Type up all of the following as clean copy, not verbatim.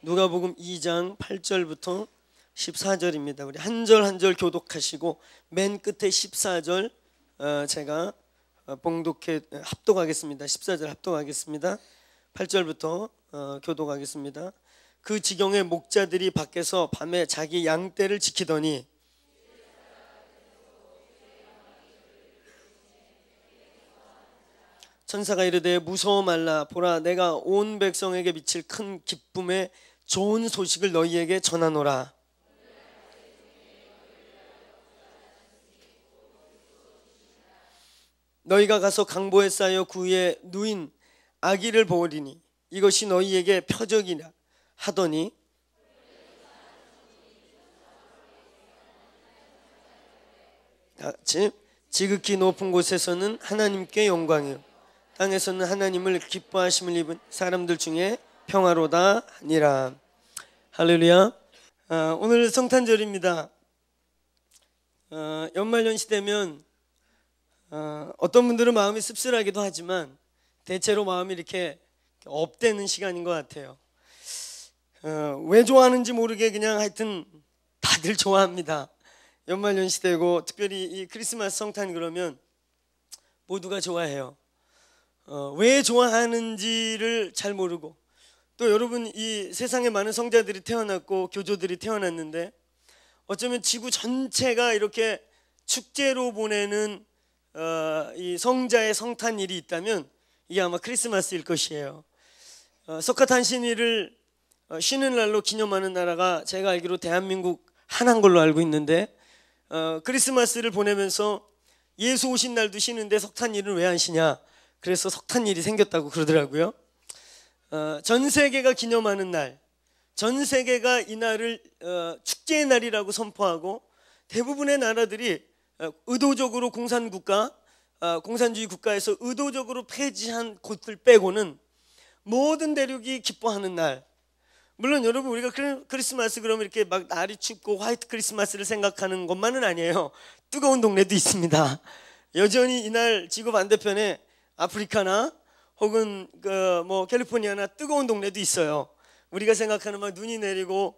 누가복음 2장 8절부터 14절입니다. 우리 한 절 한 절 교독하시고 맨 끝에 14절 제가 합독하겠습니다. 14절 합독하겠습니다. 8절부터 교독하겠습니다. 그 지경의 목자들이 밖에서 밤에 자기 양떼를 지키더니 천사가 이르되 무서워 말라. 보라, 내가 온 백성에게 미칠 큰 기쁨의 좋은 소식을 너희에게 전하노라. 너희가 가서 강보에 쌓여 구유에 누인 아기를 보으리니 이것이 너희에게 표적이라 하더니 같이 지극히 높은 곳에서는 하나님께 영광이요 땅에서는 하나님을 기뻐하심을 입은 사람들 중에 평화로다 하니라. 할렐루야. 오늘 성탄절입니다. 연말연시 되면 어떤 분들은 마음이 씁쓸하기도 하지만 대체로 마음이 이렇게 업되는 시간인 것 같아요. 왜 좋아하는지 모르게 그냥 하여튼 다들 좋아합니다. 연말연시 되고 특별히 이 크리스마스 성탄 그러면 모두가 좋아해요. 왜 좋아하는지를 잘 모르고, 또 여러분 이 세상에 많은 성자들이 태어났고 교조들이 태어났는데 어쩌면 지구 전체가 이렇게 축제로 보내는 이 성자의 성탄일이 있다면 이게 아마 크리스마스일 것이에요. 석가탄신일을 쉬는 날로 기념하는 나라가 제가 알기로 대한민국 하나인 걸로 알고 있는데 크리스마스를 보내면서 예수 오신 날도 쉬는데 석탄일은 왜 안 쉬냐, 그래서 석탄일이 생겼다고 그러더라고요. 전 세계가 기념하는 날, 전 세계가 이 날을 축제의 날이라고 선포하고 대부분의 나라들이 의도적으로 공산주의 국가에서 의도적으로 폐지한 곳들 빼고는 모든 대륙이 기뻐하는 날. 물론 여러분 우리가 크리스마스 그러면 이렇게 막 날이 춥고 화이트 크리스마스를 생각하는 것만은 아니에요. 뜨거운 동네도 있습니다. 여전히 이날 지구 반대편에 아프리카나 혹은 캘리포니아나 뜨거운 동네도 있어요. 우리가 생각하는 막 눈이 내리고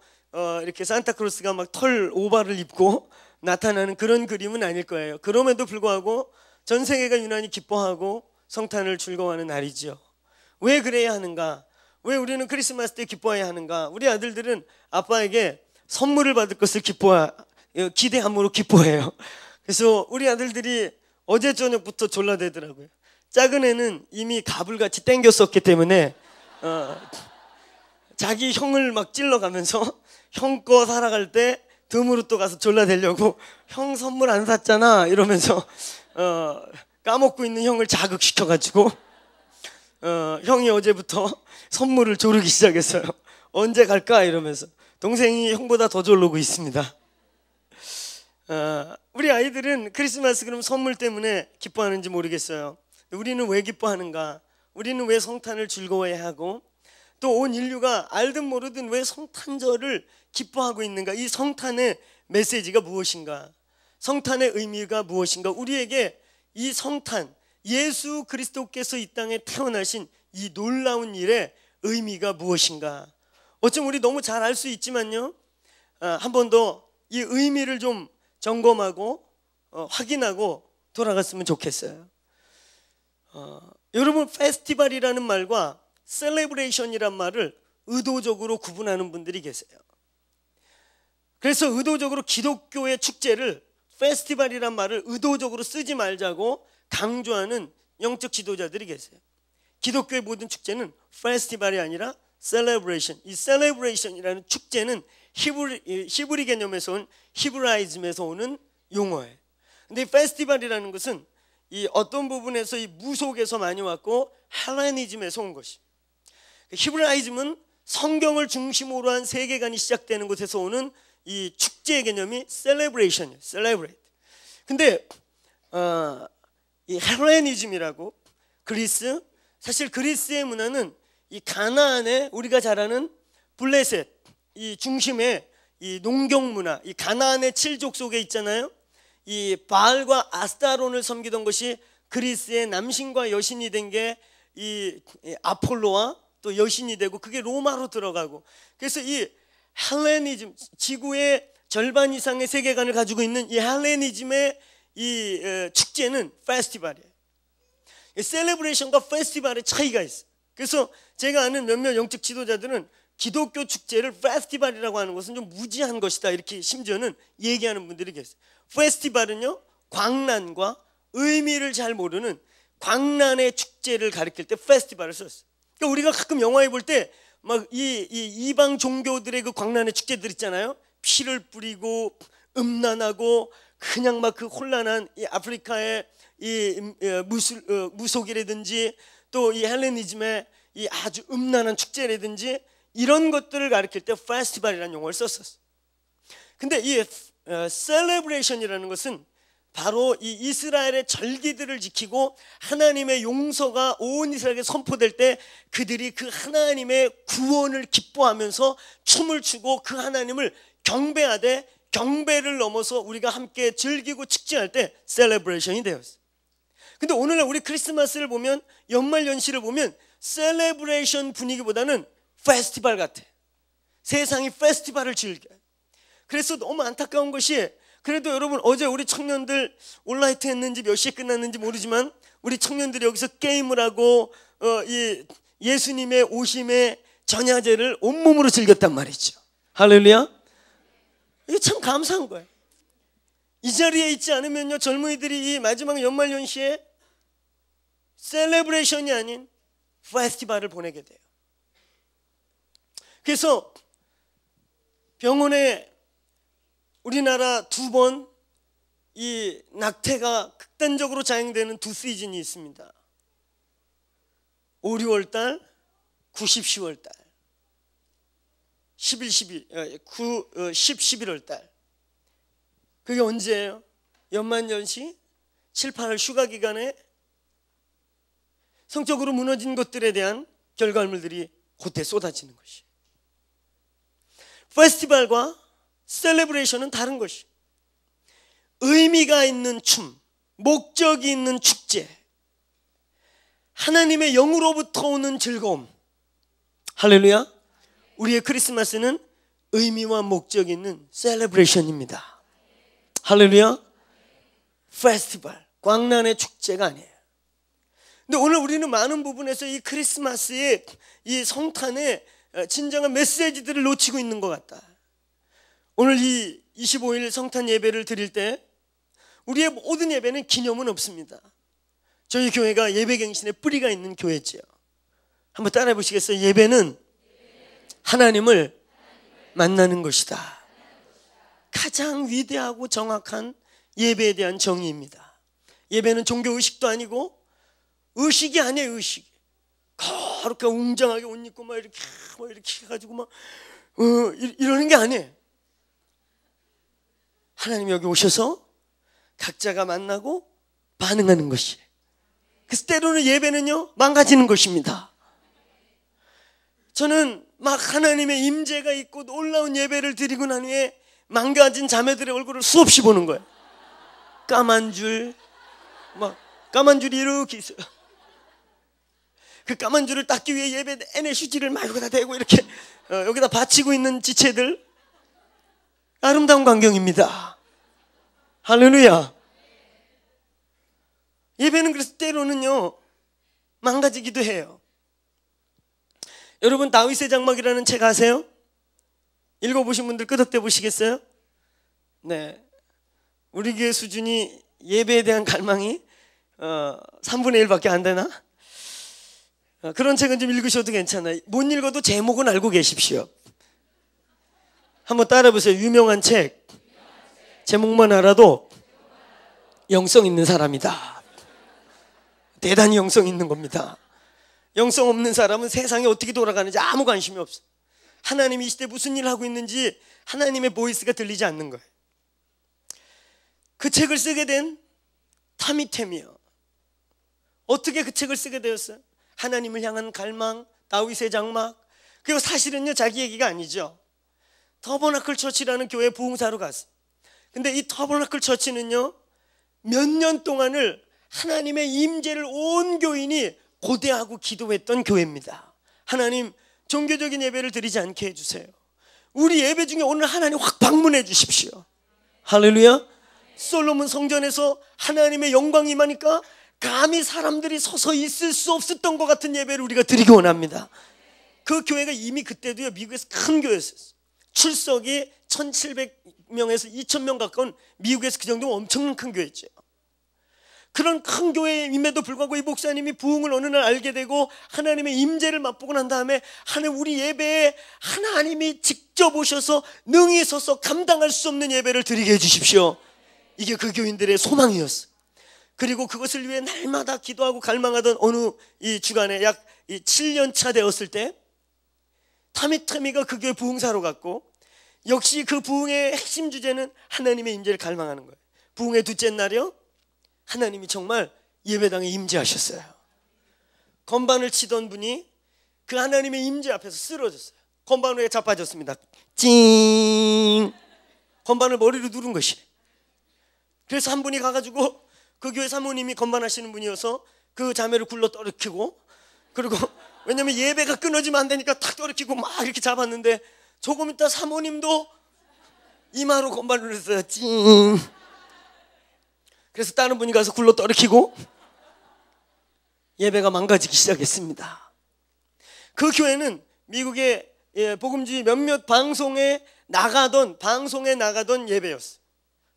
이렇게 산타크로스가 막 털 오바를 입고 나타나는 그런 그림은 아닐 거예요. 그럼에도 불구하고 전 세계가 유난히 기뻐하고 성탄을 즐거워하는 날이죠. 왜 그래야 하는가? 왜 우리는 크리스마스 때 기뻐해야 하는가? 우리 아들들은 아빠에게 선물을 받을 것을 기대함으로 기뻐해요. 그래서 우리 아들들이 어제 저녁부터 졸라대더라고요. 작은 애는 이미 가불같이 땡겼었기 때문에 자기 형을 막 찔러가면서 형 거 살아갈 때 덤으로 또 가서 졸라대려고 형 선물 안 샀잖아 이러면서 까먹고 있는 형을 자극시켜가지고 형이 어제부터 선물을 조르기 시작했어요. 언제 갈까 이러면서. 동생이 형보다 더 졸르고 있습니다. 우리 아이들은 크리스마스 그럼 선물 때문에 기뻐하는지 모르겠어요. 우리는 왜 기뻐하는가? 우리는 왜 성탄을 즐거워해야 하고 또 온 인류가 알든 모르든 왜 성탄절을 기뻐하고 있는가? 이 성탄의 메시지가 무엇인가? 성탄의 의미가 무엇인가? 우리에게 이 성탄, 예수 그리스도께서 이 땅에 태어나신 이 놀라운 일의 의미가 무엇인가? 어쩜 우리 너무 잘 알 수 있지만요, 한 번 더 이 의미를 좀 점검하고 확인하고 돌아갔으면 좋겠어요. 여러분 페스티벌이라는 말과 셀레브레이션이란 말을 의도적으로 구분하는 분들이 계세요. 그래서 의도적으로 기독교의 축제를 페스티벌이란 말을 의도적으로 쓰지 말자고 강조하는 영적 지도자들이 계세요. 기독교의 모든 축제는 페스티벌이 아니라 셀레브레이션. 이 셀레브레이션이라는 축제는 히브리 개념에서 온 히브라이즘에서 오는 용어예요. 근데 이 페스티벌이라는 것은 이 어떤 부분에서 이 무속에서 많이 왔고 헬레니즘에서 온 것이. 히브라이즘은 성경을 중심으로 한 세계관이 시작되는 곳에서 오는 이 축제의 개념이 셀레브레이션이에요. 셀레브레이트. 근데 이 헬레니즘이라고 그리스, 사실 그리스의 문화는 이 가나안의 우리가 잘 아는 블레셋, 이 중심에 이 농경 문화, 이 가나안의 칠족 속에 있잖아요. 이 바알과 아스타론을 섬기던 것이 그리스의 남신과 여신이 된 게 이 아폴로와 또 여신이 되고 그게 로마로 들어가고, 그래서 이 헬레니즘, 지구의 절반 이상의 세계관을 가지고 있는 이 헬레니즘의 이 축제는 페스티벌이에요. 셀레브레이션과 페스티벌의 차이가 있어요. 그래서 제가 아는 몇몇 영적 지도자들은 기독교 축제를 페스티벌이라고 하는 것은 좀 무지한 것이다, 이렇게 심지어는 얘기하는 분들이 계세요. 페스티벌은요, 광란과 의미를 잘 모르는 광란의 축제를 가리킬 때 페스티벌을 썼어요. 그러니까 우리가 가끔 영화에 볼 때 막 이 이방 종교들의 그 광란의 축제들 있잖아요. 피를 뿌리고 음란하고 그냥 막 그 혼란한 이 아프리카의 이 무속이라든지 또 이 헬레니즘의 이 아주 음란한 축제라든지 이런 것들을 가리킬 때 페스티벌이라는 용어를 썼었어요. 근데 이 셀레브레이션이라는 것은 바로 이 이스라엘의 절기들을 지키고 하나님의 용서가 온 이스라엘에게 선포될 때 그들이 그 하나님의 구원을 기뻐하면서 춤을 추고 그 하나님을 경배하되, 경배를 넘어서 우리가 함께 즐기고 축제할 때 셀레브레이션이 되었어요. 근데 오늘날 우리 크리스마스를 보면, 연말연시를 보면 셀레브레이션 분위기보다는 페스티벌 같아. 세상이 페스티벌을 즐겨요. 그래서 너무 안타까운 것이, 그래도 여러분 어제 우리 청년들 온라이트 했는지 몇 시에 끝났는지 모르지만 우리 청년들이 여기서 게임을 하고 이 예수님의 오심의 전야제를 온몸으로 즐겼단 말이죠. 할렐루야. 이게 참 감사한 거예요. 이 자리에 있지 않으면요, 젊은이들이 이 마지막 연말연시에 셀레브레이션이 아닌 페스티벌을 보내게 돼요. 그래서 병원에 우리나라 2번 이 낙태가 극단적으로 자행되는 2 시즌이 있습니다. 5, 6월달, 90, 10월달, 10, 11월달. 그게 언제예요? 연말연시, 7, 8월 휴가 기간에 성적으로 무너진 것들에 대한 결과물들이 그때 쏟아지는 것이. 페스티벌과 셀레브레이션은 다른 것이, 의미가 있는 춤, 목적이 있는 축제, 하나님의 영으로부터 오는 즐거움. 할렐루야. 우리의 크리스마스는 의미와 목적이 있는 셀레브레이션입니다. 할렐루야. 페스티벌, 광란의 축제가 아니에요. 근데 오늘 우리는 많은 부분에서 이 크리스마스의 이 성탄의 진정한 메시지들을 놓치고 있는 것 같다. 오늘 이 25일 성탄 예배를 드릴 때 우리의 모든 예배는 기념은 없습니다. 저희 교회가 예배갱신의 뿌리가 있는 교회지요. 한번 따라해 보시겠어요? 예배는 하나님을 만나는 것이다. 가장 위대하고 정확한 예배에 대한 정의입니다. 예배는 종교 의식도 아니고, 의식이 아니에요. 의식이 그렇게 웅장하게 옷 입고 막 이렇게 해가지고 막 이러는 게 아니에요. 하나님 여기 오셔서 각자가 만나고 반응하는 것이에요. 그래서 때로는 예배는요, 망가지는 것입니다. 저는 막 하나님의 임재가 있고 놀라운 예배를 드리고 난 후에 망가진 자매들의 얼굴을 수없이 보는 거예요. 까만 줄, 막 까만 줄이 이렇게 있어요. 그 까만 줄을 닦기 위해 예배 내내 휴지를 막 여기다 대고 이렇게 여기다 받치고 있는 지체들, 아름다운 광경입니다. 할렐루야. 예배는 그래서 때로는요 망가지기도 해요. 여러분 다윗의 장막이라는 책 아세요? 읽어보신 분들 끄덕대 보시겠어요? 네, 우리 교회 수준이 예배에 대한 갈망이 3분의 1밖에 안 되나? 그런 책은 좀 읽으셔도 괜찮아요. 못 읽어도 제목은 알고 계십시오. 한번 따라해보세요. 유명한 책, 제목만 알아도 영성 있는 사람이다. 대단히 영성 있는 겁니다. 영성 없는 사람은 세상이 어떻게 돌아가는지 아무 관심이 없어. 하나님이 이 시대에 무슨 일을 하고 있는지 하나님의 보이스가 들리지 않는 거예요. 그 책을 쓰게 된 타미테미어, 어떻게 그 책을 쓰게 되었어요? 하나님을 향한 갈망, 다윗의 장막. 그리고 사실은요 자기 얘기가 아니죠. 터버너클 처치라는 교회 부흥사로 갔어요. 근데 이 터버너클 처치는요 몇 년 동안을 하나님의 임재를 온 교인이 고대하고 기도했던 교회입니다. 하나님, 종교적인 예배를 드리지 않게 해주세요. 우리 예배 중에 오늘 하나님 확 방문해 주십시오. 할렐루야. 솔로몬 성전에서 하나님의 영광이 임하니까 감히 사람들이 서서 있을 수 없었던 것 같은 예배를 우리가 드리기 원합니다. 그 교회가 이미 그때도요, 미국에서 큰 교회였어요. 출석이 1700명에서 2000명 가까운, 미국에서 그 정도면 엄청난 큰 교회였죠. 그런 큰 교회임에도 불구하고 이 목사님이 부흥을 어느 날 알게 되고 하나님의 임재를 맛보고 난 다음에, 하나님, 우리 예배에 하나님이 직접 오셔서 능히 서서 감당할 수 없는 예배를 드리게 해주십시오. 이게 그 교인들의 소망이었어요. 그리고 그것을 위해 날마다 기도하고 갈망하던 어느 이 주간에 약 7년 차 되었을 때, 타미가 그 교회 부흥사로 갔고, 역시 그 부흥의 핵심 주제는 하나님의 임재를 갈망하는 거예요. 부흥의 둘째 날이요, 하나님이 정말 예배당에 임재하셨어요. 건반을 치던 분이 그 하나님의 임재 앞에서 쓰러졌어요. 건반 위에 자빠졌습니다. 찡! 건반을 머리로 누른 것이. 그래서 한 분이 가가지고, 그 교회 사모님이 건반하시는 분이어서 그 자매를 굴러 떨어뜨리고, 그리고 왜냐면 예배가 끊어지면 안 되니까 탁 떨어뜨리고 막 이렇게 잡았는데, 조금 있다 사모님도 이마로 건반을 했어요. 찡! 그래서 다른 분이 가서 굴러 떨어뜨리고 예배가 망가지기 시작했습니다. 그 교회는 미국의 복음주의 몇몇 방송에 나가던 예배였어요.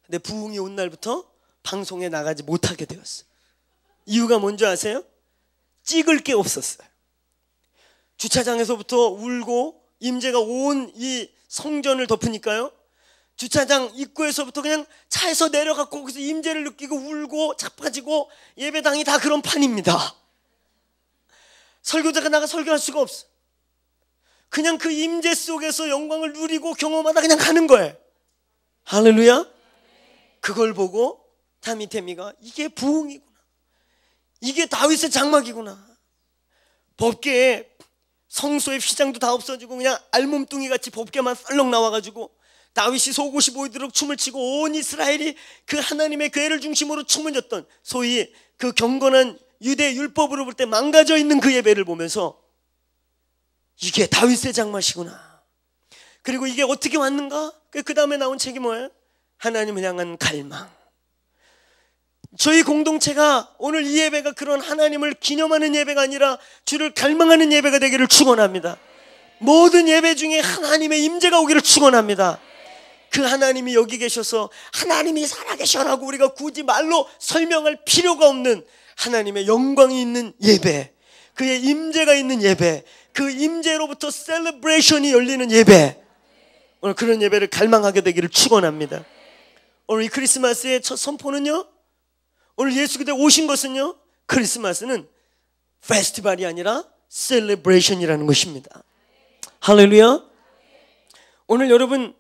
근데 부흥이 온 날부터 방송에 나가지 못하게 되었어요. 이유가 뭔지 아세요? 찍을 게 없었어요. 주차장에서부터 울고 임재가 온 이 성전을 덮으니까요, 주차장 입구에서부터 그냥 차에서 내려가고 거기서 임재를 느끼고 울고 자빠지고, 예배당이 다 그런 판입니다. 설교자가 나가 설교할 수가 없어. 그냥 그 임재 속에서 영광을 누리고 경험하다 그냥 가는 거예요. 할렐루야. 그걸 보고 타미가 이게 부흥이구나, 이게 다윗의 장막이구나. 법궤에 성소의 휘장도 다 없어지고 그냥 알몸뚱이 같이 법궤만 썰렁 나와가지고 다윗이 속옷이 보이도록 춤을 치고 온 이스라엘이 그 하나님의 궤를 중심으로 춤을 췄던, 소위 그 경건한 유대 율법으로 볼 때 망가져 있는 그 예배를 보면서 이게 다윗의 장막이구나. 그리고 이게 어떻게 왔는가? 그 다음에 나온 책이 뭐예요? 하나님을 향한 갈망. 저희 공동체가 오늘 이 예배가 그런 하나님을 기념하는 예배가 아니라 주를 갈망하는 예배가 되기를 축원합니다. 모든 예배 중에 하나님의 임재가 오기를 축원합니다. 그 하나님이 여기 계셔서 하나님이 살아계셔라고 우리가 굳이 말로 설명할 필요가 없는 하나님의 영광이 있는 예배, 그의 임재가 있는 예배, 그 임재로부터 셀러브레이션이 열리는 예배, 오늘 그런 예배를 갈망하게 되기를 축원합니다. 오늘 이 크리스마스의 첫 선포는요, 오늘 예수 그대 오신 것은요, 크리스마스는 페스티벌이 아니라 셀러브레이션이라는 것입니다. 할렐루야. 오늘 여러분,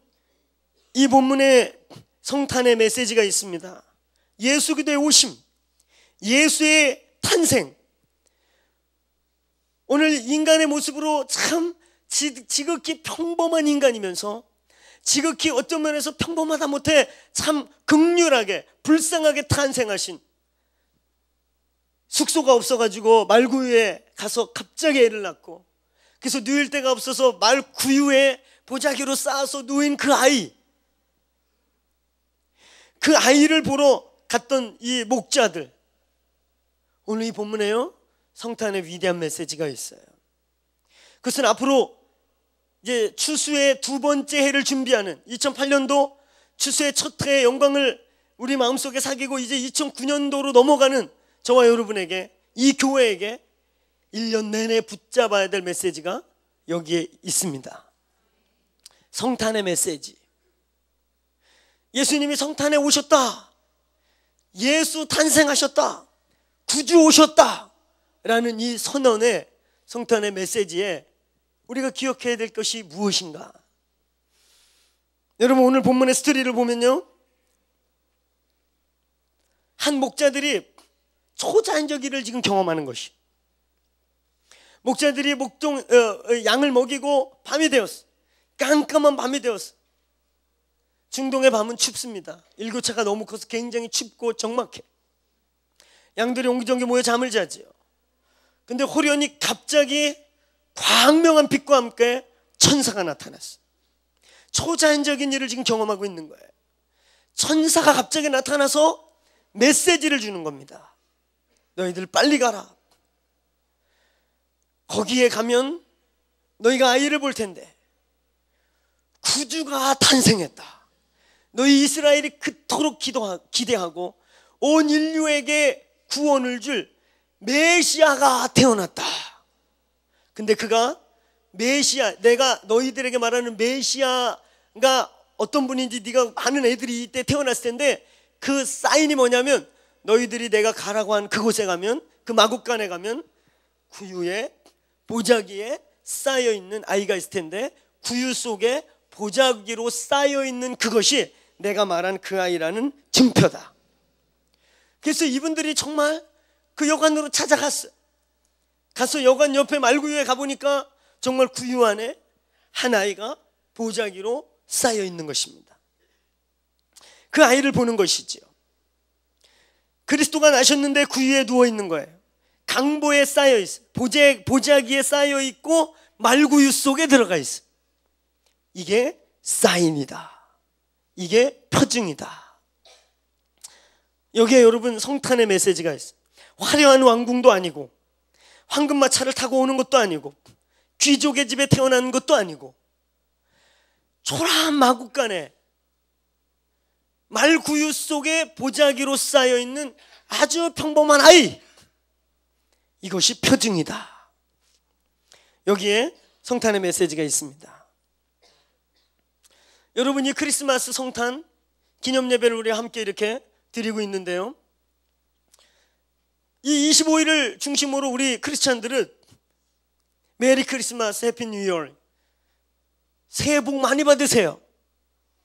이 본문에 성탄의 메시지가 있습니다. 예수 그대의 오심, 예수의 탄생. 오늘 인간의 모습으로 참 지극히 평범한 인간이면서 지극히 어떤 면에서 평범하다 못해 참 극률하게 불쌍하게 탄생하신, 숙소가 없어가지고 말구유에 가서 갑자기 애를 낳고, 그래서 누일 데가 없어서 말구유에 보자기로 쌓아서 누인 그 아이, 그 아이를 보러 갔던 이 목자들. 오늘 이 본문에요, 성탄의 위대한 메시지가 있어요. 그것은 앞으로 이제 추수의 두 번째 해를 준비하는 2008년도 추수의 첫 해의 영광을 우리 마음속에 사귀고 이제 2009년도로 넘어가는 저와 여러분에게, 이 교회에게 1년 내내 붙잡아야 될 메시지가 여기에 있습니다. 성탄의 메시지. 예수님이 성탄에 오셨다, 예수 탄생하셨다, 구주 오셨다 라는 이 선언의 성탄의 메시지에 우리가 기억해야 될 것이 무엇인가? 여러분, 오늘 본문의 스토리를 보면요, 한 목자들이 초자연적 일을 지금 경험하는 것이, 목자들이 양을 먹이고 밤이 되었어. 깜깜한 밤이 되었어. 중동의 밤은 춥습니다. 일교차가 너무 커서 굉장히 춥고 적막해. 양들이 옹기종기 모여 잠을 자지요. 근데 호련히 갑자기 광명한 빛과 함께 천사가 나타났어. 초자연적인 일을 지금 경험하고 있는 거예요. 천사가 갑자기 나타나서 메시지를 주는 겁니다. 너희들 빨리 가라. 거기에 가면 너희가 아이를 볼 텐데 구주가 탄생했다. 너희 이스라엘이 그토록 기대하고 온 인류에게 구원을 줄 메시아가 태어났다. 근데 그가 메시아, 내가 너희들에게 말하는 메시아가 어떤 분인지 네가 아는 애들이 이때 태어났을 텐데 그 사인이 뭐냐면 너희들이 내가 가라고 한 그곳에 가면, 그 마국간에 가면 구유에 보자기에 쌓여있는 아이가 있을 텐데 구유 속에 보자기로 쌓여있는 그것이 내가 말한 그 아이라는 증표다. 그래서 이분들이 정말 그 여관으로 찾아갔어요. 가서 여관 옆에 말구유에 가보니까 정말 구유 안에 한 아이가 보자기로 쌓여있는 것입니다. 그 아이를 보는 것이지요. 그리스도가 나셨는데 구유에 누워있는 거예요. 강보에 쌓여있어요. 보자기에 쌓여있고 말구유 속에 들어가 있어요. 이게 사인이다. 이게 표징이다. 여기에 여러분 성탄의 메시지가 있어요. 화려한 왕궁도 아니고 황금마차를 타고 오는 것도 아니고 귀족의 집에 태어난 것도 아니고 초라한 마국간에 말구유 속에 보자기로 쌓여있는 아주 평범한 아이, 이것이 표징이다. 여기에 성탄의 메시지가 있습니다. 여러분, 이 크리스마스 성탄 기념 예배를 우리 함께 이렇게 드리고 있는데요, 이 25일을 중심으로 우리 크리스찬들은 메리 크리스마스, 해피 뉴 이어, 새해 복 많이 받으세요.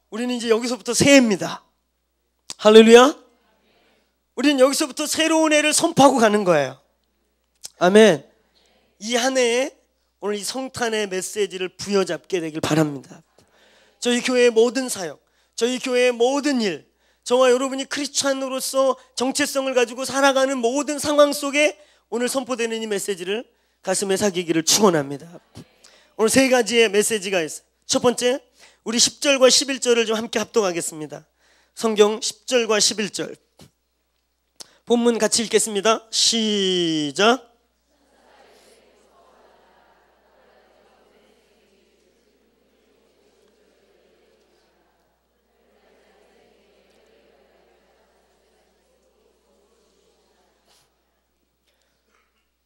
우리는 이제 여기서부터 새해입니다. 할렐루야. 우리는 여기서부터 새로운 해를 선포하고 가는 거예요. 아멘. 이 한 해에 오늘 이 성탄의 메시지를 부여잡게 되길 바랍니다. 저희 교회의 모든 사역, 저희 교회의 모든 일, 저와 여러분이 크리스찬으로서 정체성을 가지고 살아가는 모든 상황 속에 오늘 선포되는 이 메시지를 가슴에 새기기를 축원합니다. 오늘 세 가지의 메시지가 있어요. 첫 번째, 우리 10절과 11절을 좀 함께 합독하겠습니다. 성경 10절과 11절 본문 같이 읽겠습니다. 시작.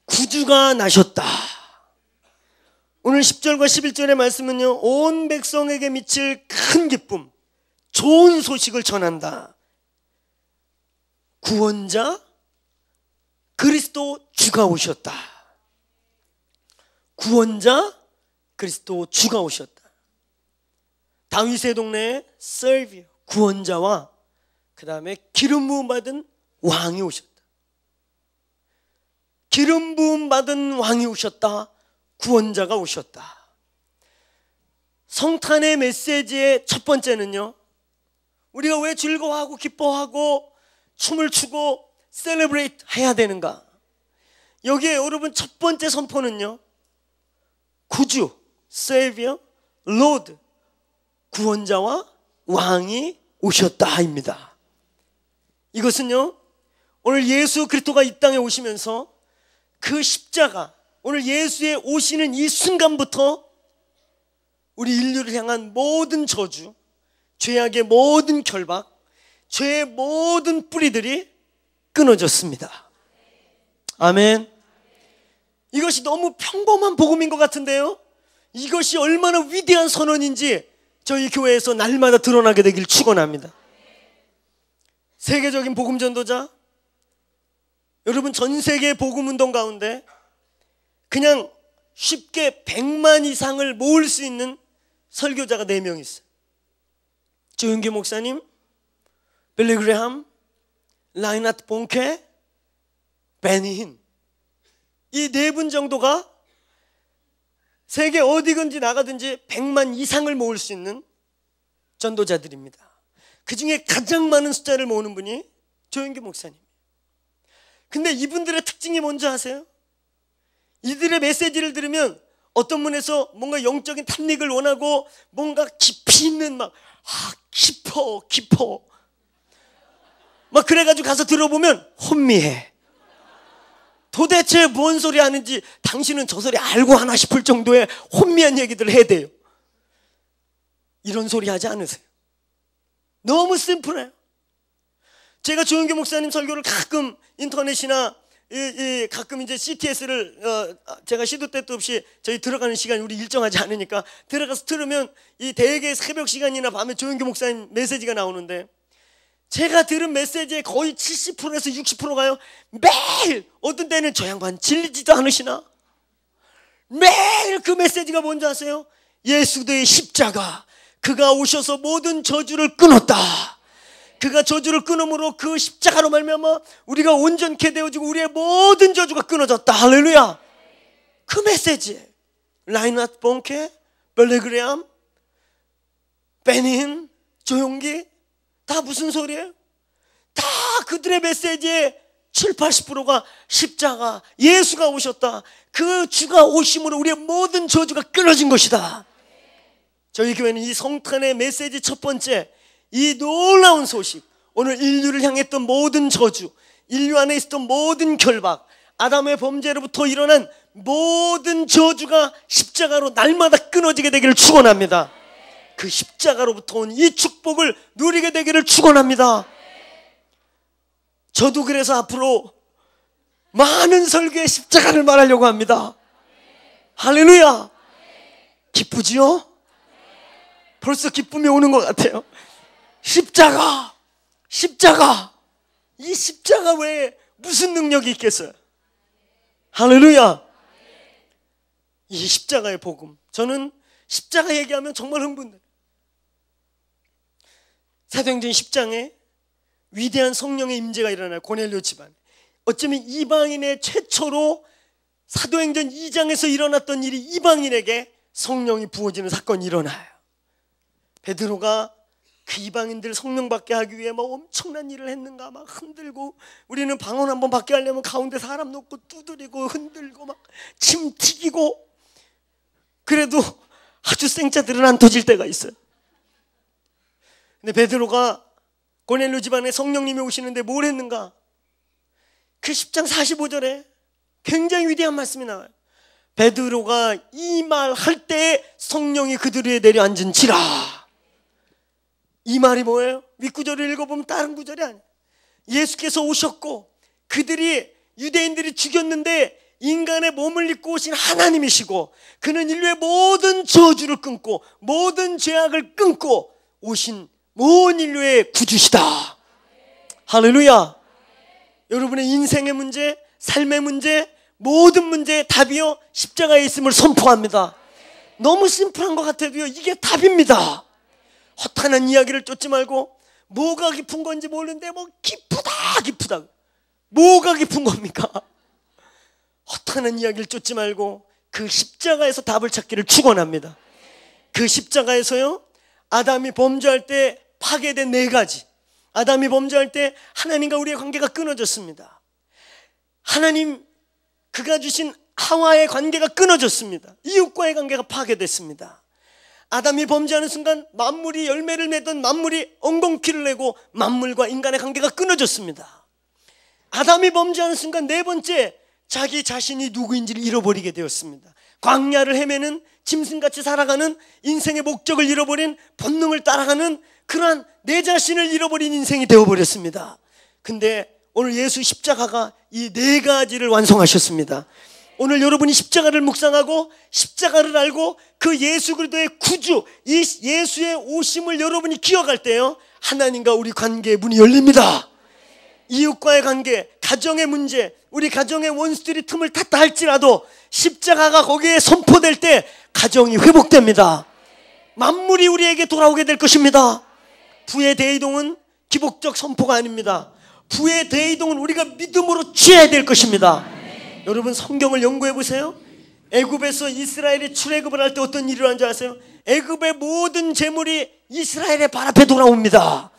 구주가 나셨다. 오늘 10절과 11절의 말씀은요, 온 백성에게 미칠 큰 기쁨, 좋은 소식을 전한다. 구원자 그리스도 주가 오셨다. 구원자 그리스도 주가 오셨다. 다윗의 동네에 세비어, 구원자와 그 다음에 기름 부음 받은 왕이 오셨다. 기름 부음 받은 왕이 오셨다. 구원자가 오셨다. 성탄의 메시지의 첫 번째는요, 우리가 왜 즐거워하고 기뻐하고 춤을 추고 셀레브레이트 해야 되는가? 여기에 여러분 첫 번째 선포는요, 구주, 세비어, 로드, 구원자와 왕이 오셨다입니다. 이것은요, 오늘 예수 그리스도가 이 땅에 오시면서 그 십자가, 오늘 예수의 오시는 이 순간부터 우리 인류를 향한 모든 저주, 죄악의 모든 결박, 죄의 모든 뿌리들이 끊어졌습니다. 아멘. 이것이 너무 평범한 복음인 것 같은데요, 이것이 얼마나 위대한 선언인지 저희 교회에서 날마다 드러나게 되길 축원합니다. 세계적인 복음 전도자, 여러분 전 세계 복음 운동 가운데 그냥 쉽게 100만 이상을 모을 수 있는 설교자가 4명 있어요. 조윤기 목사님, 빌리 그레함, 라이나트 본케, 베니 힌, 이 4분 정도가 세계 어디든지 나가든지 100만 이상을 모을 수 있는 전도자들입니다. 그 중에 가장 많은 숫자를 모으는 분이 조윤기 목사님. 근데 이분들의 특징이 뭔지 아세요? 이들의 메시지를 들으면 어떤 분에서 뭔가 영적인 탐닉을 원하고 뭔가 깊이 있는 깊어 막 그래가지고 가서 들어보면 혼미해. 도대체 뭔 소리 하는지 당신은 저 소리 알고 하나 싶을 정도의 혼미한 얘기들을 해야 돼요. 이런 소리 하지 않으세요. 너무 심플해요. 제가 조영교 목사님 설교를 가끔 인터넷이나 가끔 이제 CTS를 제가 시도 때도 없이 저희 들어가는 시간이 우리 일정하지 않으니까 들어가서 들으면 이 대개 새벽 시간이나 밤에 조영교 목사님 메시지가 나오는데 제가 들은 메시지의 거의 70%에서 60%가요. 매일 어떤 때는 저 양반 질리지도 않으시나? 매일 그 메시지가 뭔지 아세요? 예수의 십자가, 그가 오셔서 모든 저주를 끊었다. 그가 저주를 끊음으로 그 십자가로 말미암아 우리가 온전케 되어지고 우리의 모든 저주가 끊어졌다. 할렐루야. 그 메시지. 라인하트 본케, 벨레그레암, 베닌, 조용기 다 무슨 소리예요? 다 그들의 메시지의 70~80%가 십자가, 예수가 오셨다. 그 주가 오심으로 우리의 모든 저주가 끊어진 것이다. 저희 교회는 이 성탄의 메시지 첫 번째, 이 놀라운 소식, 오늘 인류를 향했던 모든 저주, 인류 안에 있었던 모든 결박, 아담의 범죄로부터 일어난 모든 저주가 십자가로 날마다 끊어지게 되기를 축원합니다. 그 십자가로부터 온 이 축복을 누리게 되기를 축원합니다. 저도 그래서 앞으로 많은 설교에 십자가를 말하려고 합니다. 할렐루야. 기쁘지요? 벌써 기쁨이 오는 것 같아요. 십자가, 이 십자가 외에 무슨 능력이 있겠어요? 할렐루야. 이 십자가의 복음, 저는 십자가 얘기하면 정말 흥분돼요. 사도행전 10장에 위대한 성령의 임재가 일어나요. 고넬료 집안. 어쩌면 이방인의 최초로 사도행전 2장에서 일어났던 일이 이방인에게 성령이 부어지는 사건이 일어나요. 베드로가 그 이방인들 성령 받게 하기 위해 막 엄청난 일을 했는가, 막 흔들고, 우리는 방언 한번 받게 하려면 가운데 사람 놓고 두드리고 흔들고 막 침 튀기고, 그래도 아주 생짜들은 안 터질 때가 있어요. 근데 베드로가 고넬료 집안에 성령님이 오시는데 뭘 했는가? 그 10장 45절에 굉장히 위대한 말씀이 나와요. 베드로가 이 말 할 때에 성령이 그들 위에 내려앉은지라. 이 말이 뭐예요? 윗구절을 읽어보면 다른 구절이 아니에요. 예수께서 오셨고 그들이, 유대인들이 죽였는데 인간의 몸을 입고 오신 하나님이시고, 그는 인류의 모든 저주를 끊고 모든 죄악을 끊고 오신 온 인류의 구주시다. 할렐루야. 여러분의 인생의 문제, 삶의 문제, 모든 문제의 답이요 십자가에 있음을 선포합니다. 너무 심플한 것 같아도요 이게 답입니다. 허탄한 이야기를 쫓지 말고, 뭐가 깊은 건지 모르는데 뭐 깊다. 뭐가 깊은 겁니까? 허탄한 이야기를 쫓지 말고 그 십자가에서 답을 찾기를 축원합니다. 그 십자가에서요, 아담이 범죄할 때 파괴된 4가지, 아담이 범죄할 때 하나님과 우리의 관계가 끊어졌습니다. 하나님, 그가 주신 하와의 관계가 끊어졌습니다. 이웃과의 관계가 파괴됐습니다. 아담이 범죄하는 순간 만물이 열매를 맺던 만물이 엉겅퀴를 내고 만물과 인간의 관계가 끊어졌습니다. 아담이 범죄하는 순간 4번째, 자기 자신이 누구인지를 잃어버리게 되었습니다. 광야를 헤매는 짐승같이 살아가는, 인생의 목적을 잃어버린, 본능을 따라가는 그러한 내 자신을 잃어버린 인생이 되어버렸습니다. 근데 오늘 예수 십자가가 이 4가지를 완성하셨습니다. 오늘 여러분이 십자가를 묵상하고 십자가를 알고 그 예수 그리스도의 구주, 이 예수의 오심을 여러분이 기억할 때요, 하나님과 우리 관계의 문이 열립니다. 이웃과의 관계, 가정의 문제, 우리 가정의 원수들이 틈을 탔다 할지라도 십자가가 거기에 선포될 때 가정이 회복됩니다. 만물이 우리에게 돌아오게 될 것입니다. 부의 대이동은 기복적 선포가 아닙니다. 부의 대이동은 우리가 믿음으로 취해야 될 것입니다. 여러분 성경을 연구해 보세요. 애굽에서 이스라엘이 출애굽을 할 때 어떤 일이 일어난 줄 아세요? 애굽의 모든 재물이 이스라엘의 발 앞에 돌아옵니다.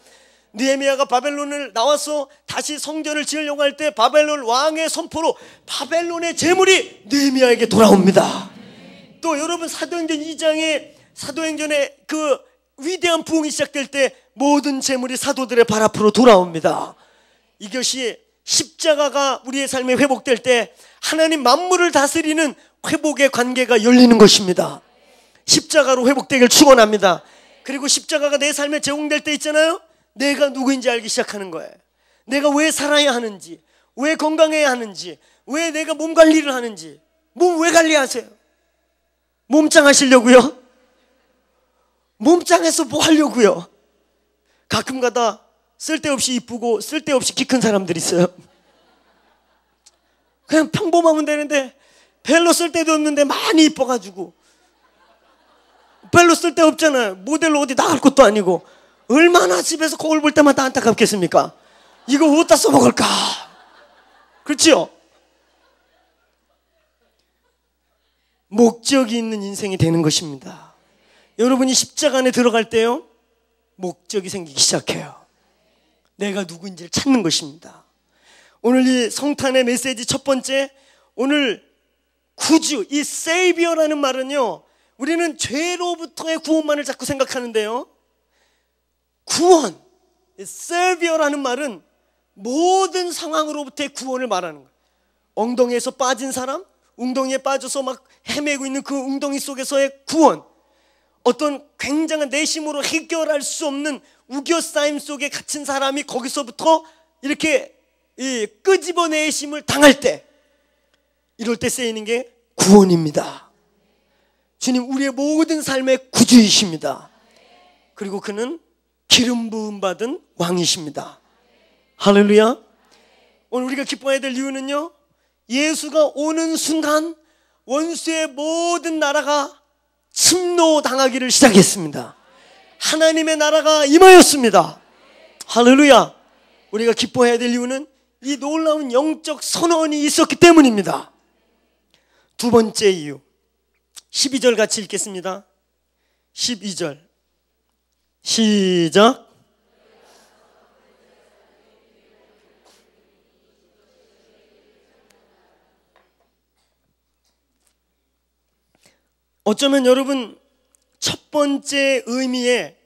느헤미야가 바벨론을 나와서 다시 성전을 지으려고 할 때 바벨론 왕의 선포로 바벨론의 재물이 느헤미야에게 돌아옵니다. 또 여러분 사도행전 2장에 사도행전의 그 위대한 부흥이 시작될 때 모든 재물이 사도들의 발 앞으로 돌아옵니다. 이것이 십자가가 우리의 삶에 회복될 때 하나님 만물을 다스리는 회복의 관계가 열리는 것입니다. 십자가로 회복되길 축원합니다. 그리고 십자가가 내 삶에 제공될 때 있잖아요, 내가 누구인지 알기 시작하는 거예요. 내가 왜 살아야 하는지, 왜 건강해야 하는지, 왜 내가 몸 관리를 하는지. 몸 왜 관리하세요? 몸짱 하시려고요? 몸짱해서 뭐 하려고요? 가끔가다 쓸데없이 이쁘고 쓸데없이 키 큰 사람들 있어요. 그냥 평범하면 되는데 별로 쓸데도 없는데 많이 이뻐가지고, 별로 쓸데없잖아요. 모델로 어디 나갈 것도 아니고 얼마나 집에서 거울 볼 때마다 안타깝겠습니까? 이거 어디다 써먹을까? 그렇지요? 목적이 있는 인생이 되는 것입니다. 여러분이 십자가 안에 들어갈 때요, 목적이 생기기 시작해요. 내가 누구인지를 찾는 것입니다. 오늘 이 성탄의 메시지 첫 번째, 오늘 구주, 이 세이비어라는 말은요, 우리는 죄로부터의 구원만을 자꾸 생각하는데요, 구원, 세이비어라는 말은 모든 상황으로부터의 구원을 말하는 거예요. 엉덩이에서 빠진 사람, 웅덩이에 빠져서 막 헤매고 있는 그 웅덩이 속에서의 구원, 어떤 굉장한 내심으로 해결할 수 없는 우겨싸임 속에 갇힌 사람이 거기서부터 이렇게 끄집어내심을 당할 때, 이럴 때 쓰이는 게 구원입니다. 주님 우리의 모든 삶의 구주이십니다. 그리고 그는 기름 부음 받은 왕이십니다. 할렐루야. 오늘 우리가 기뻐해야 될 이유는요, 예수가 오는 순간 원수의 모든 나라가 침노당하기를 시작했습니다. 하나님의 나라가 임하였습니다. 할렐루야. 우리가 기뻐해야 될 이유는 이 놀라운 영적 선언이 있었기 때문입니다. 두 번째 이유, 12절 같이 읽겠습니다. 12절 시작. 어쩌면 여러분 첫 번째 의미의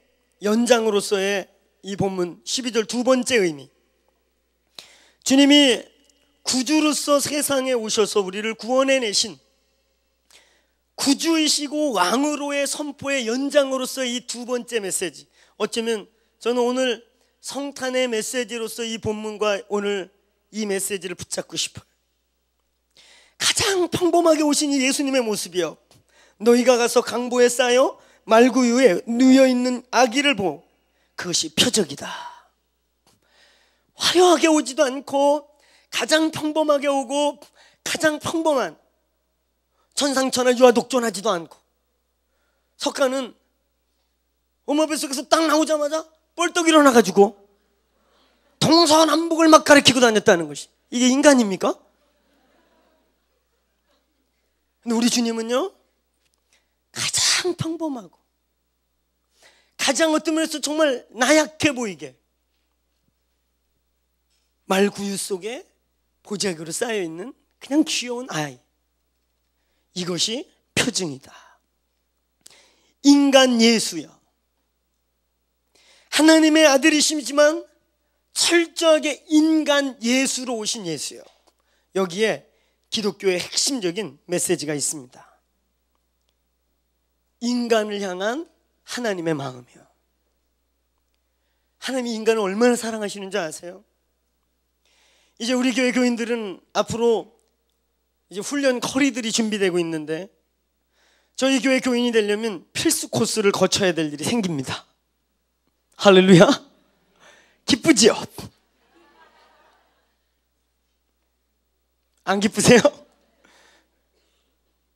연장으로서의 이 본문 12절 두 번째 의미, 주님이 구주로서 세상에 오셔서 우리를 구원해내신 구주이시고 왕으로의 선포의 연장으로서 이 두 번째 메시지, 어쩌면 저는 오늘 성탄의 메시지로서 이 본문과 오늘 이 메시지를 붙잡고 싶어요. 가장 평범하게 오신 이 예수님의 모습이요, 너희가 가서 강보에 쌓여 말구유에 누워있는 아기를 보고 그것이 표적이다. 화려하게 오지도 않고 가장 평범하게 오고 가장 평범한 천상천하 유아독존하지도 않고, 석가는 엄마 뱃속에서 딱 나오자마자 뻘떡 일어나가지고 동서남북을 막 가리키고 다녔다는 것이, 이게 인간입니까? 근데 우리 주님은요, 가장 평범하고 가장 어떤 면에서 정말 나약해 보이게 말구유 속에 보자기로 쌓여있는 그냥 귀여운 아이, 이것이 표징이다. 인간 예수여, 하나님의 아들이시지만 철저하게 인간 예수로 오신 예수여. 여기에 기독교의 핵심적인 메시지가 있습니다. 인간을 향한 하나님의 마음이요. 하나님이 인간을 얼마나 사랑하시는 줄 아세요? 이제 우리 교회 교인들은 앞으로 이제 훈련 커리들이 준비되고 있는데, 저희 교회 교인이 되려면 필수 코스를 거쳐야 될 일이 생깁니다. 할렐루야. 기쁘지요? 안 기쁘세요?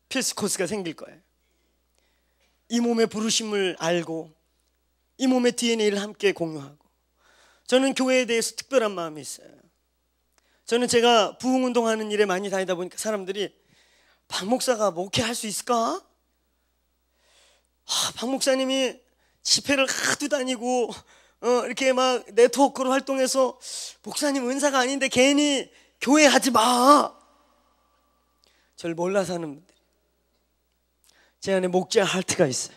필수 코스가 생길 거예요. 이 몸의 부르심을 알고 이 몸의 DNA를 함께 공유하고, 저는 교회에 대해서 특별한 마음이 있어요. 저는 제가 부흥운동하는 일에 많이 다니다 보니까 사람들이 박 목사가 목회할 수 있을까? 박 목사님이 집회를 하도 다니고 이렇게 막 네트워크로 활동해서 목사님 은사가 아닌데 괜히 교회 하지 마. 저를 몰라서 하는 분들. 제 안에 목자 하트가 있어요.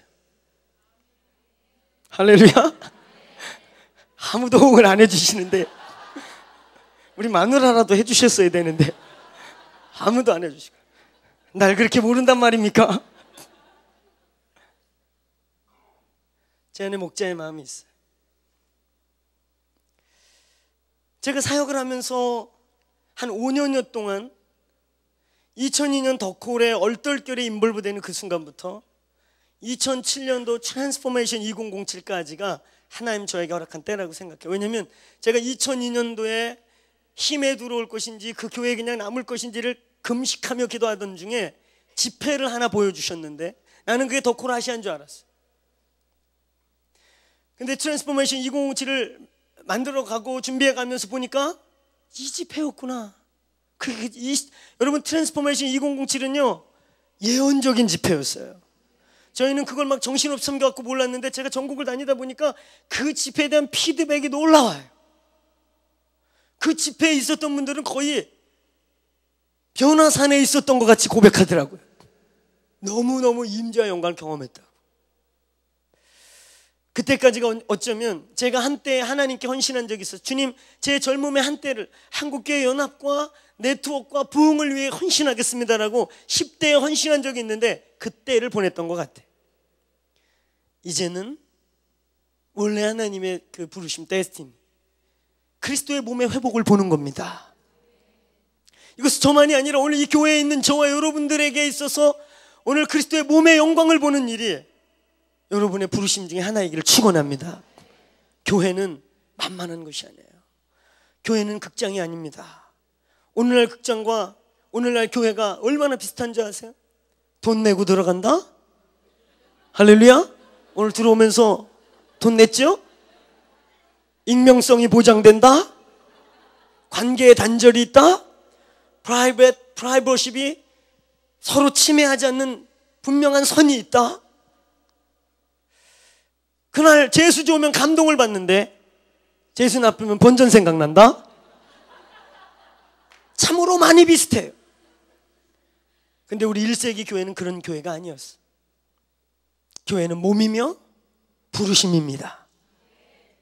할렐루야. 아무도 호응을 안 해주시는데, 우리 마누라라도 해주셨어야 되는데 아무도 안 해주시고, 날 그렇게 모른단 말입니까? 제 안에 목자의 마음이 있어요. 제가 사역을 하면서 한 5년여 동안 2002년 더콜에 얼떨결에 인볼브되는 그 순간부터 2007년도 트랜스포메이션 2007까지가 하나님 저에게 허락한 때라고 생각해요. 왜냐하면 제가 2002년도에 힘에 들어올 것인지 그 교회에 그냥 남을 것인지를 금식하며 기도하던 중에 집회를 하나 보여주셨는데 나는 그게 더콜 아시아인 줄 알았어요. 근데 트랜스포메이션 2007을 만들어 가고 준비해 가면서 보니까 이 집회였구나. 여러분, 트랜스포메이션 2007은요 예언적인 집회였어요. 저희는 그걸 막 정신없이 섬겨갖고 몰랐는데 제가 전국을 다니다 보니까 그 집회에 대한 피드백이 놀라워요. 그 집회에 있었던 분들은 거의 변화산에 있었던 것 같이 고백하더라고요. 너무너무 임재와 영광을 경험했다고. 그때까지가 어쩌면 제가 한때 하나님께 헌신한 적이 있어요. 주님, 제 젊음의 한때를 한국교회 연합과 네트워크와 부흥을 위해 헌신하겠습니다라고 10대에 헌신한 적이 있는데 그때를 보냈던 것 같아요. 이제는 원래 하나님의 그 부르심, 데스티니, 그리스도의 몸의 회복을 보는 겁니다. 이것은 저만이 아니라 오늘 이 교회에 있는 저와 여러분들에게 있어서 오늘 그리스도의 몸의 영광을 보는 일이 여러분의 부르심 중에 하나이기를 축원합니다. 교회는 만만한 것이 아니에요. 교회는 극장이 아닙니다. 오늘날 극장과 오늘날 교회가 얼마나 비슷한 줄 아세요? 돈 내고 들어간다? 할렐루야? 오늘 들어오면서 돈 냈죠? 익명성이 보장된다? 관계에 단절이 있다? 프라이버십이 서로 침해하지 않는 분명한 선이 있다? 그날 제수주 오면 감동을 받는데 제수 나쁘면 본전 생각난다? 참으로 많이 비슷해요. 근데 우리 1세기 교회는 그런 교회가 아니었어. 교회는 몸이며 부르심입니다.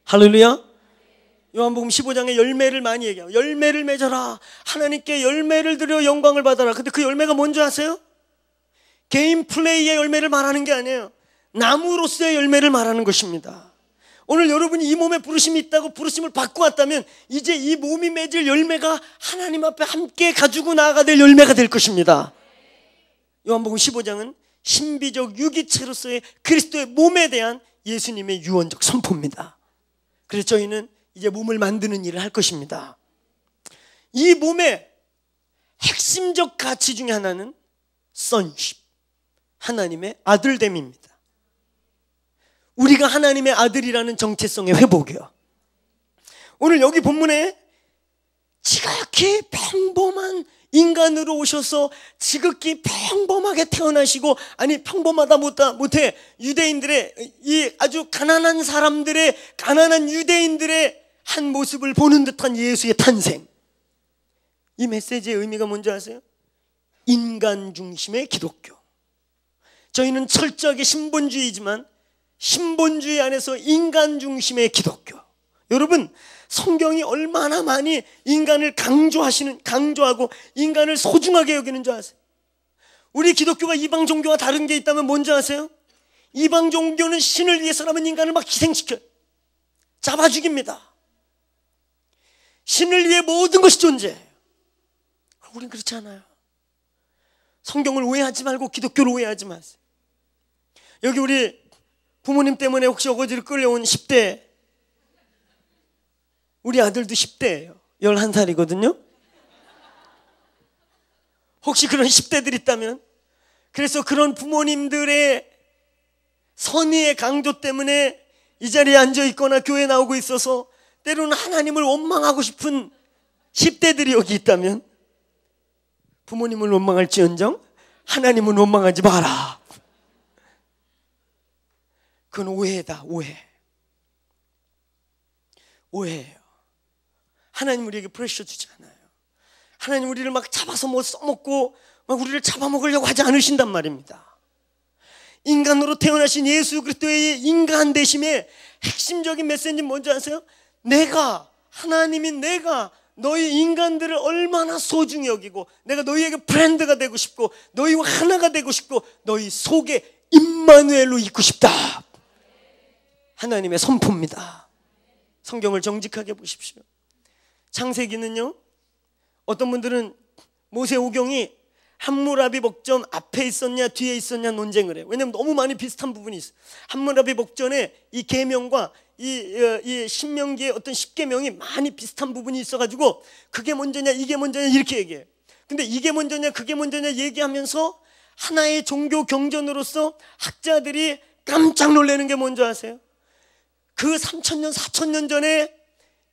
할렐루야. 요한복음 15장에 열매를 많이 얘기해요. 열매를 맺어라. 하나님께 열매를 드려 영광을 받아라. 근데 그 열매가 뭔지 아세요? 개인 플레이의 열매를 말하는 게 아니에요. 나무로서의 열매를 말하는 것입니다. 오늘 여러분이 이 몸에 부르심이 있다고 부르심을 받고 왔다면 이제 이 몸이 맺을 열매가 하나님 앞에 함께 가지고 나아가 될 열매가 될 것입니다. 요한복음 15장은 신비적 유기체로서의 그리스도의 몸에 대한 예수님의 유언적 선포입니다. 그래서 저희는 이제 몸을 만드는 일을 할 것입니다. 이 몸의 핵심적 가치 중에 하나는 sonship, 하나님의 아들됨입니다. 우리가 하나님의 아들이라는 정체성의 회복이요. 오늘 여기 본문에 지극히 평범한 인간으로 오셔서 지극히 평범하게 태어나시고, 아니 평범하다 못해 유대인들의 이 아주 가난한 사람들의, 가난한 유대인들의 한 모습을 보는 듯한 예수의 탄생. 이 메시지의 의미가 뭔지 아세요? 인간 중심의 기독교. 저희는 철저하게 신본주의지만 신본주의 안에서 인간 중심의 기독교. 여러분, 성경이 얼마나 많이 인간을 강조하고 인간을 소중하게 여기는 줄 아세요? 우리 기독교가 이방 종교와 다른 게 있다면 뭔지 아세요? 이방 종교는 신을 위해서라면 인간을 막 희생시켜요. 잡아 죽입니다. 신을 위해 모든 것이 존재해요. 우린 그렇지 않아요. 성경을 오해하지 말고 기독교를 오해하지 마세요. 여기 우리 부모님 때문에 혹시 어거지를 끌려온 10대, 우리 아들도 10대예요. 11살이거든요. 혹시 그런 10대들 있다면, 그래서 그런 부모님들의 선의의 강조 때문에 이 자리에 앉아 있거나 교회 나오고 있어서 때로는 하나님을 원망하고 싶은 10대들이 여기 있다면, 부모님을 원망할지언정 하나님은 원망하지 마라. 그건 오해다, 오해예요. 하나님 우리에게 프레셔 주지 않아요. 하나님 우리를 막 잡아서 뭐 써먹고 막 우리를 잡아먹으려고 하지 않으신단 말입니다. 인간으로 태어나신 예수 그리스도의 인간 되심의 핵심적인 메시지는 뭔지 아세요? 하나님인 내가 너희 인간들을 얼마나 소중히 여기고, 내가 너희에게 브랜드가 되고 싶고, 너희와 하나가 되고 싶고, 너희 속에 임마누엘로 있고 싶다. 하나님의 선포입니다. 성경을 정직하게 보십시오. 창세기는요, 어떤 분들은 모세오경이 함무라비 목전 앞에 있었냐 뒤에 있었냐 논쟁을 해요. 왜냐하면 너무 많이 비슷한 부분이 있어요. 함무라비 목전에 이 계명과 이 신명기의 어떤 십계명이 많이 비슷한 부분이 있어가지고 그게 먼저냐 이게 먼저냐 이렇게 얘기해요. 근데 이게 먼저냐 그게 먼저냐 얘기하면서 하나의 종교 경전으로서 학자들이 깜짝 놀라는 게 뭔지 아세요? 그 3000년 4000년 전에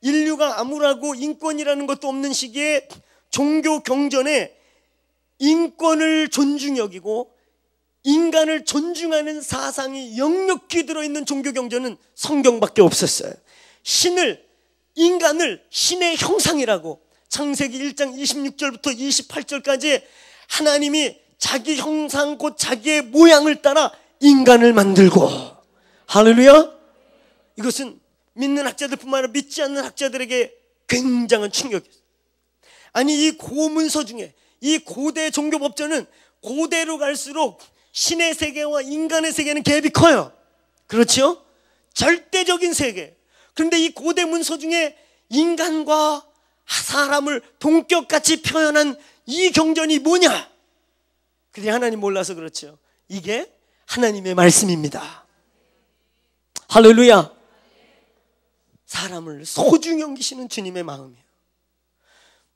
인류가 아무라고 인권이라는 것도 없는 시기에 종교 경전에 인권을 존중 여기고 인간을 존중하는 사상이 역력히 들어있는 종교 경전은 성경밖에 없었어요. 인간을 신의 형상이라고, 창세기 1장 26절부터 28절까지 하나님이 자기 형상 곧 자기의 모양을 따라 인간을 만들고, 할렐루야. 이것은 믿는 학자들뿐만 아니라 믿지 않는 학자들에게 굉장한 충격이었어요. 아니, 이 고문서 중에 이 고대 종교 법전은 고대로 갈수록 신의 세계와 인간의 세계는 갭이 커요. 그렇죠? 절대적인 세계. 그런데 이 고대 문서 중에 인간과 사람을 동격같이 표현한 이 경전이 뭐냐? 그게 하나님 몰라서 그렇죠. 이게 하나님의 말씀입니다. 할렐루야. 사람을 소중히 여기시는 주님의 마음이에요.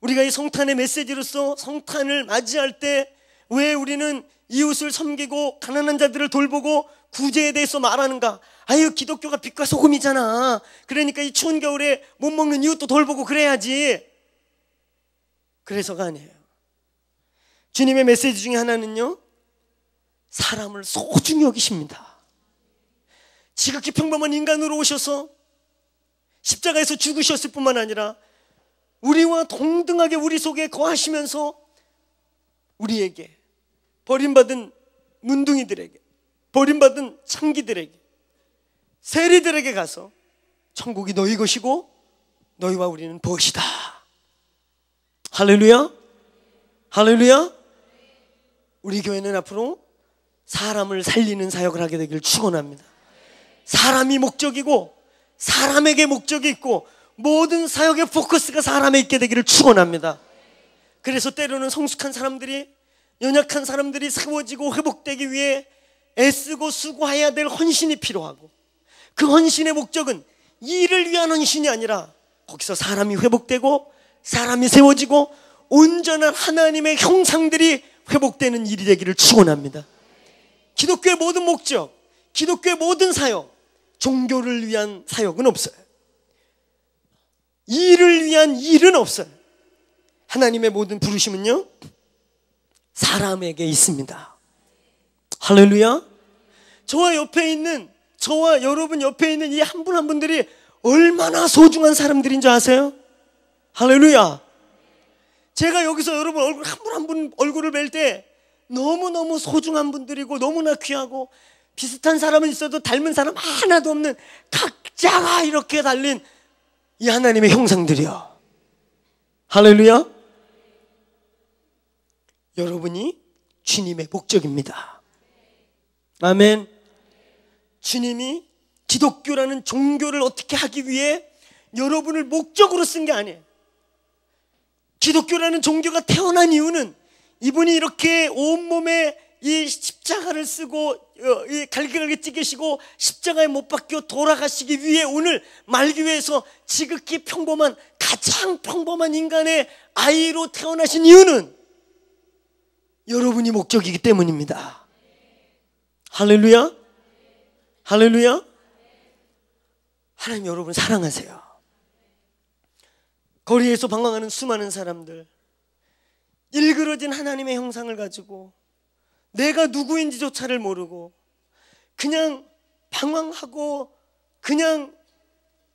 우리가 이 성탄의 메시지로서 성탄을 맞이할 때 왜 우리는 이웃을 섬기고 가난한 자들을 돌보고 구제에 대해서 말하는가? 아유, 기독교가 빛과 소금이잖아. 그러니까 이 추운 겨울에 못 먹는 이웃도 돌보고 그래야지. 그래서가 아니에요. 주님의 메시지 중에 하나는요, 사람을 소중히 여기십니다. 지극히 평범한 인간으로 오셔서 십자가에서 죽으셨을 뿐만 아니라 우리와 동등하게 우리 속에 거하시면서 우리에게, 버림받은 문둥이들에게, 버림받은 창기들에게, 세리들에게 가서 천국이 너희 것이고 너희와 우리는 벗이다. 할렐루야. 할렐루야. 우리 교회는 앞으로 사람을 살리는 사역을 하게 되기를 축원합니다. 사람이 목적이고 사람에게 목적이 있고 모든 사역의 포커스가 사람에 있게 되기를 축원합니다. 그래서 때로는 성숙한 사람들이, 연약한 사람들이 세워지고 회복되기 위해 애쓰고 수고해야 될 헌신이 필요하고, 그 헌신의 목적은 이를 위한 헌신이 아니라 거기서 사람이 회복되고 사람이 세워지고 온전한 하나님의 형상들이 회복되는 일이 되기를 축원합니다. 기독교의 모든 목적, 기독교의 모든 사역, 종교를 위한 사역은 없어요. 일을 위한 일은 없어요. 하나님의 모든 부르심은요, 사람에게 있습니다. 할렐루야. 저와 여러분 옆에 있는 이 한 분 한 분들이 얼마나 소중한 사람들인 줄 아세요? 할렐루야. 제가 여기서 여러분 얼굴 한 분 한 분 얼굴을 뵐 때 너무너무 소중한 분들이고 너무나 귀하고, 비슷한 사람은 있어도 닮은 사람 하나도 없는 각자가 이렇게 달린 이 하나님의 형상들이요. 할렐루야. 여러분이 주님의 목적입니다. 아멘. 주님이 기독교라는 종교를 어떻게 하기 위해 여러분을 목적으로 쓴 게 아니에요. 기독교라는 종교가 태어난 이유는 이분이 이렇게 온몸에 이 십자가를 쓰고 이 갈기갈기 찢기시고 십자가에 못 박혀 돌아가시기 위해 오늘 말기회에서 지극히 평범한, 가장 평범한 인간의 아이로 태어나신 이유는 여러분이 목적이기 때문입니다. 할렐루야. 할렐루야. 하나님 여러분 사랑하세요. 거리에서 방황하는 수많은 사람들, 일그러진 하나님의 형상을 가지고 내가 누구인지조차를 모르고 그냥 방황하고 그냥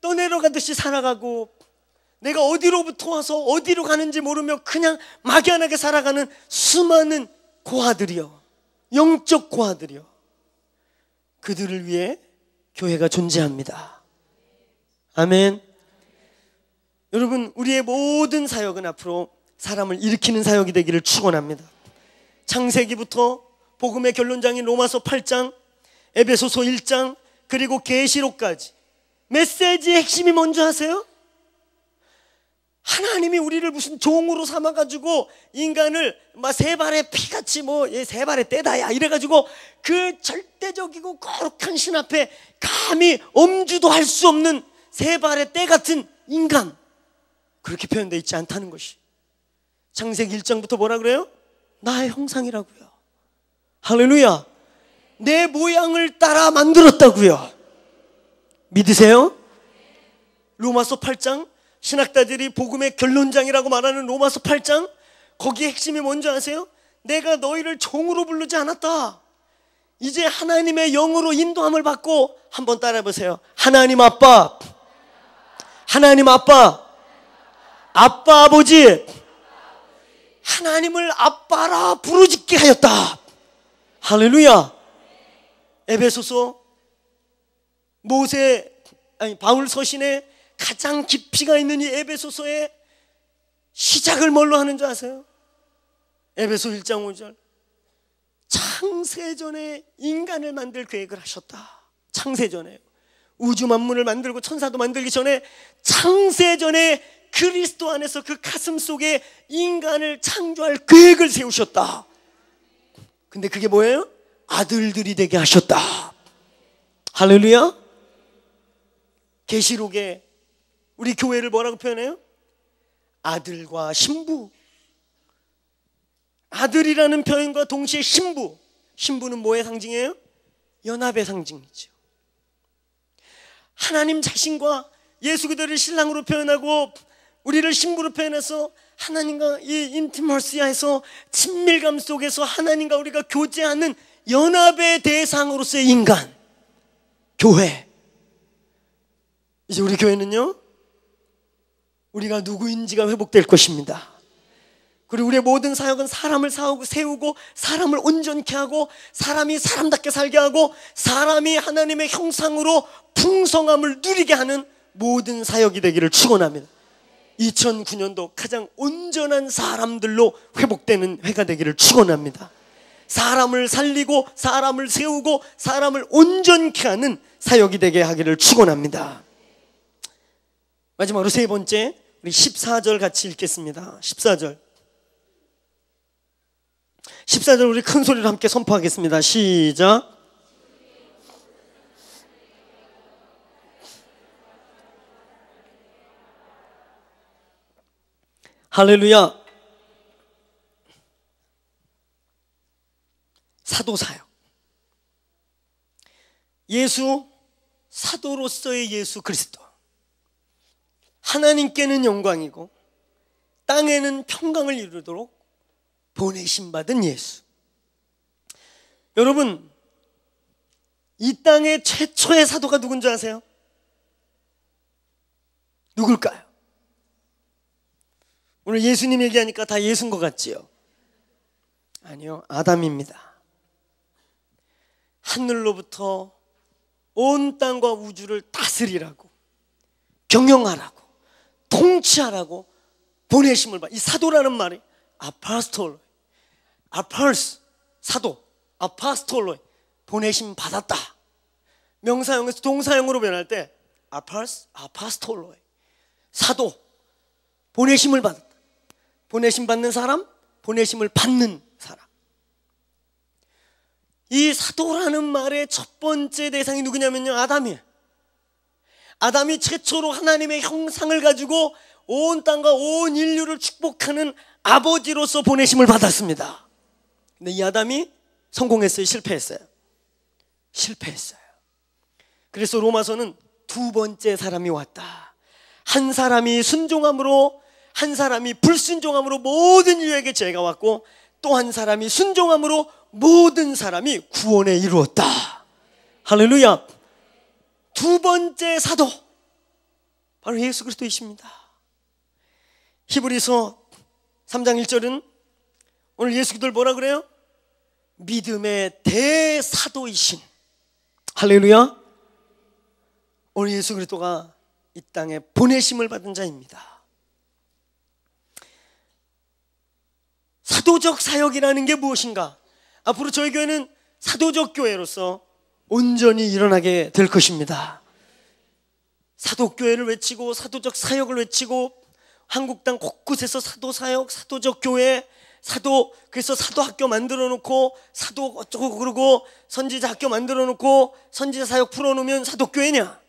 떠내려가듯이 살아가고, 내가 어디로부터 와서 어디로 가는지 모르며 그냥 막연하게 살아가는 수많은 고아들이요, 영적 고아들이요. 그들을 위해 교회가 존재합니다. 아멘. 여러분, 우리의 모든 사역은 앞으로 사람을 일으키는 사역이 되기를 축원합니다. 창세기부터 복음의 결론장인 로마서 8장, 에베소서 1장, 그리고 계시록까지 메시지의 핵심이 뭔지 아세요? 하나님이 우리를 무슨 종으로 삼아가지고 인간을 막 세 발의 피같이 세 발의 떼다야 이래가지고 그 절대적이고 거룩한 신 앞에 감히 엄주도 할 수 없는 세 발의 떼 같은 인간, 그렇게 표현되어 있지 않다는 것이. 창세기 1장부터 뭐라 그래요? 나의 형상이라고요. 할렐루야. 내 모양을 따라 만들었다고요. 믿으세요? 로마서 8장, 신학자들이 복음의 결론장이라고 말하는 로마서 8장, 거기에 핵심이 뭔지 아세요? 내가 너희를 종으로 부르지 않았다. 이제 하나님의 영으로 인도함을 받고, 한번 따라해 보세요. 하나님 아빠, 하나님 아빠, 아빠 아버지, 하나님을 아빠라 부르짖게 하였다. 할렐루야. 에베소서 바울 서신에 가장 깊이가 있는 이 에베소서의 시작을 뭘로 하는 줄 아세요? 에베소 1장 5절. 창세전에 인간을 만들 계획을 하셨다. 창세전에 우주 만물을 만들고 천사도 만들기 전에 창세전에 그리스도 안에서 그 가슴 속에 인간을 창조할 계획을 세우셨다. 근데 그게 뭐예요? 아들들이 되게 하셨다. 할렐루야. 계시록에 우리 교회를 뭐라고 표현해요? 아들과 신부. 아들이라는 표현과 동시에 신부. 신부는 뭐의 상징이에요? 연합의 상징이죠. 하나님 자신과 예수 그대를 신랑으로 표현하고 우리를 신부로 표현해서 하나님과 이 인티머시아에서 친밀감 속에서 하나님과 우리가 교제하는 연합의 대상으로서의 인간, 교회. 이제 우리 교회는요, 우리가 누구인지가 회복될 것입니다. 그리고 우리의 모든 사역은 사람을 세우고 사람을 온전케 하고 사람이 사람답게 살게 하고 사람이 하나님의 형상으로 풍성함을 누리게 하는 모든 사역이 되기를 축원합니다. 2009년도 가장 온전한 사람들로 회복되는 회가 되기를 축원합니다. 사람을 살리고 사람을 세우고 사람을 온전케 하는 사역이 되게 하기를 축원합니다. 마지막으로 세 번째, 우리 14절 같이 읽겠습니다. 14절 우리 큰 소리로 함께 선포하겠습니다. 시작. 할렐루야. 사도사역. 예수, 사도로서의 예수 그리스도. 하나님께는 영광이고 땅에는 평강을 이루도록 보내심 받은 예수. 여러분, 이 땅의 최초의 사도가 누군지 아세요? 누굴까요? 오늘 예수님 얘기하니까 다 예수인 것 같지요? 아니요, 아담입니다. 하늘로부터 온 땅과 우주를 다스리라고, 경영하라고, 통치하라고 보내심을 받. 이 사도라는 말이 아파스톨로, 아파스, 사도, 아파스톨로, 보내심 받았다. 명사형에서 동사형으로 변할 때 아파스, 아파스톨로, 사도, 보내심을 받았다. 보내심 받는 사람, 보내심을 받는 사람. 이 사도라는 말의 첫 번째 대상이 누구냐면요, 아담이에요. 아담이 최초로 하나님의 형상을 가지고 온 땅과 온 인류를 축복하는 아버지로서 보내심을 받았습니다. 근데 이 아담이 성공했어요? 실패했어요? 실패했어요. 그래서 로마서는 두 번째 사람이 왔다. 한 사람이 순종함으로, 한 사람이 불순종함으로 모든 인류에게 죄가 왔고, 또 한 사람이 순종함으로 모든 사람이 구원에 이루었다. 할렐루야. 두 번째 사도, 바로 예수 그리스도이십니다. 히브리서 3장 1절은 오늘 예수 그리스도를 뭐라 그래요? 믿음의 대사도이신. 할렐루야. 오늘 예수 그리스도가 이 땅에 보내심을 받은 자입니다. 사도적 사역이라는 게 무엇인가? 앞으로 저희 교회는 사도적 교회로서 온전히 일어나게 될 것입니다. 사도교회를 외치고 사도적 사역을 외치고 한국 땅 곳곳에서 사도사역, 사도적 교회, 그래서 사도학교 만들어 놓고 사도 어쩌고 그러고 선지자 학교 만들어 놓고 선지자 사역 풀어놓으면 사도교회냐?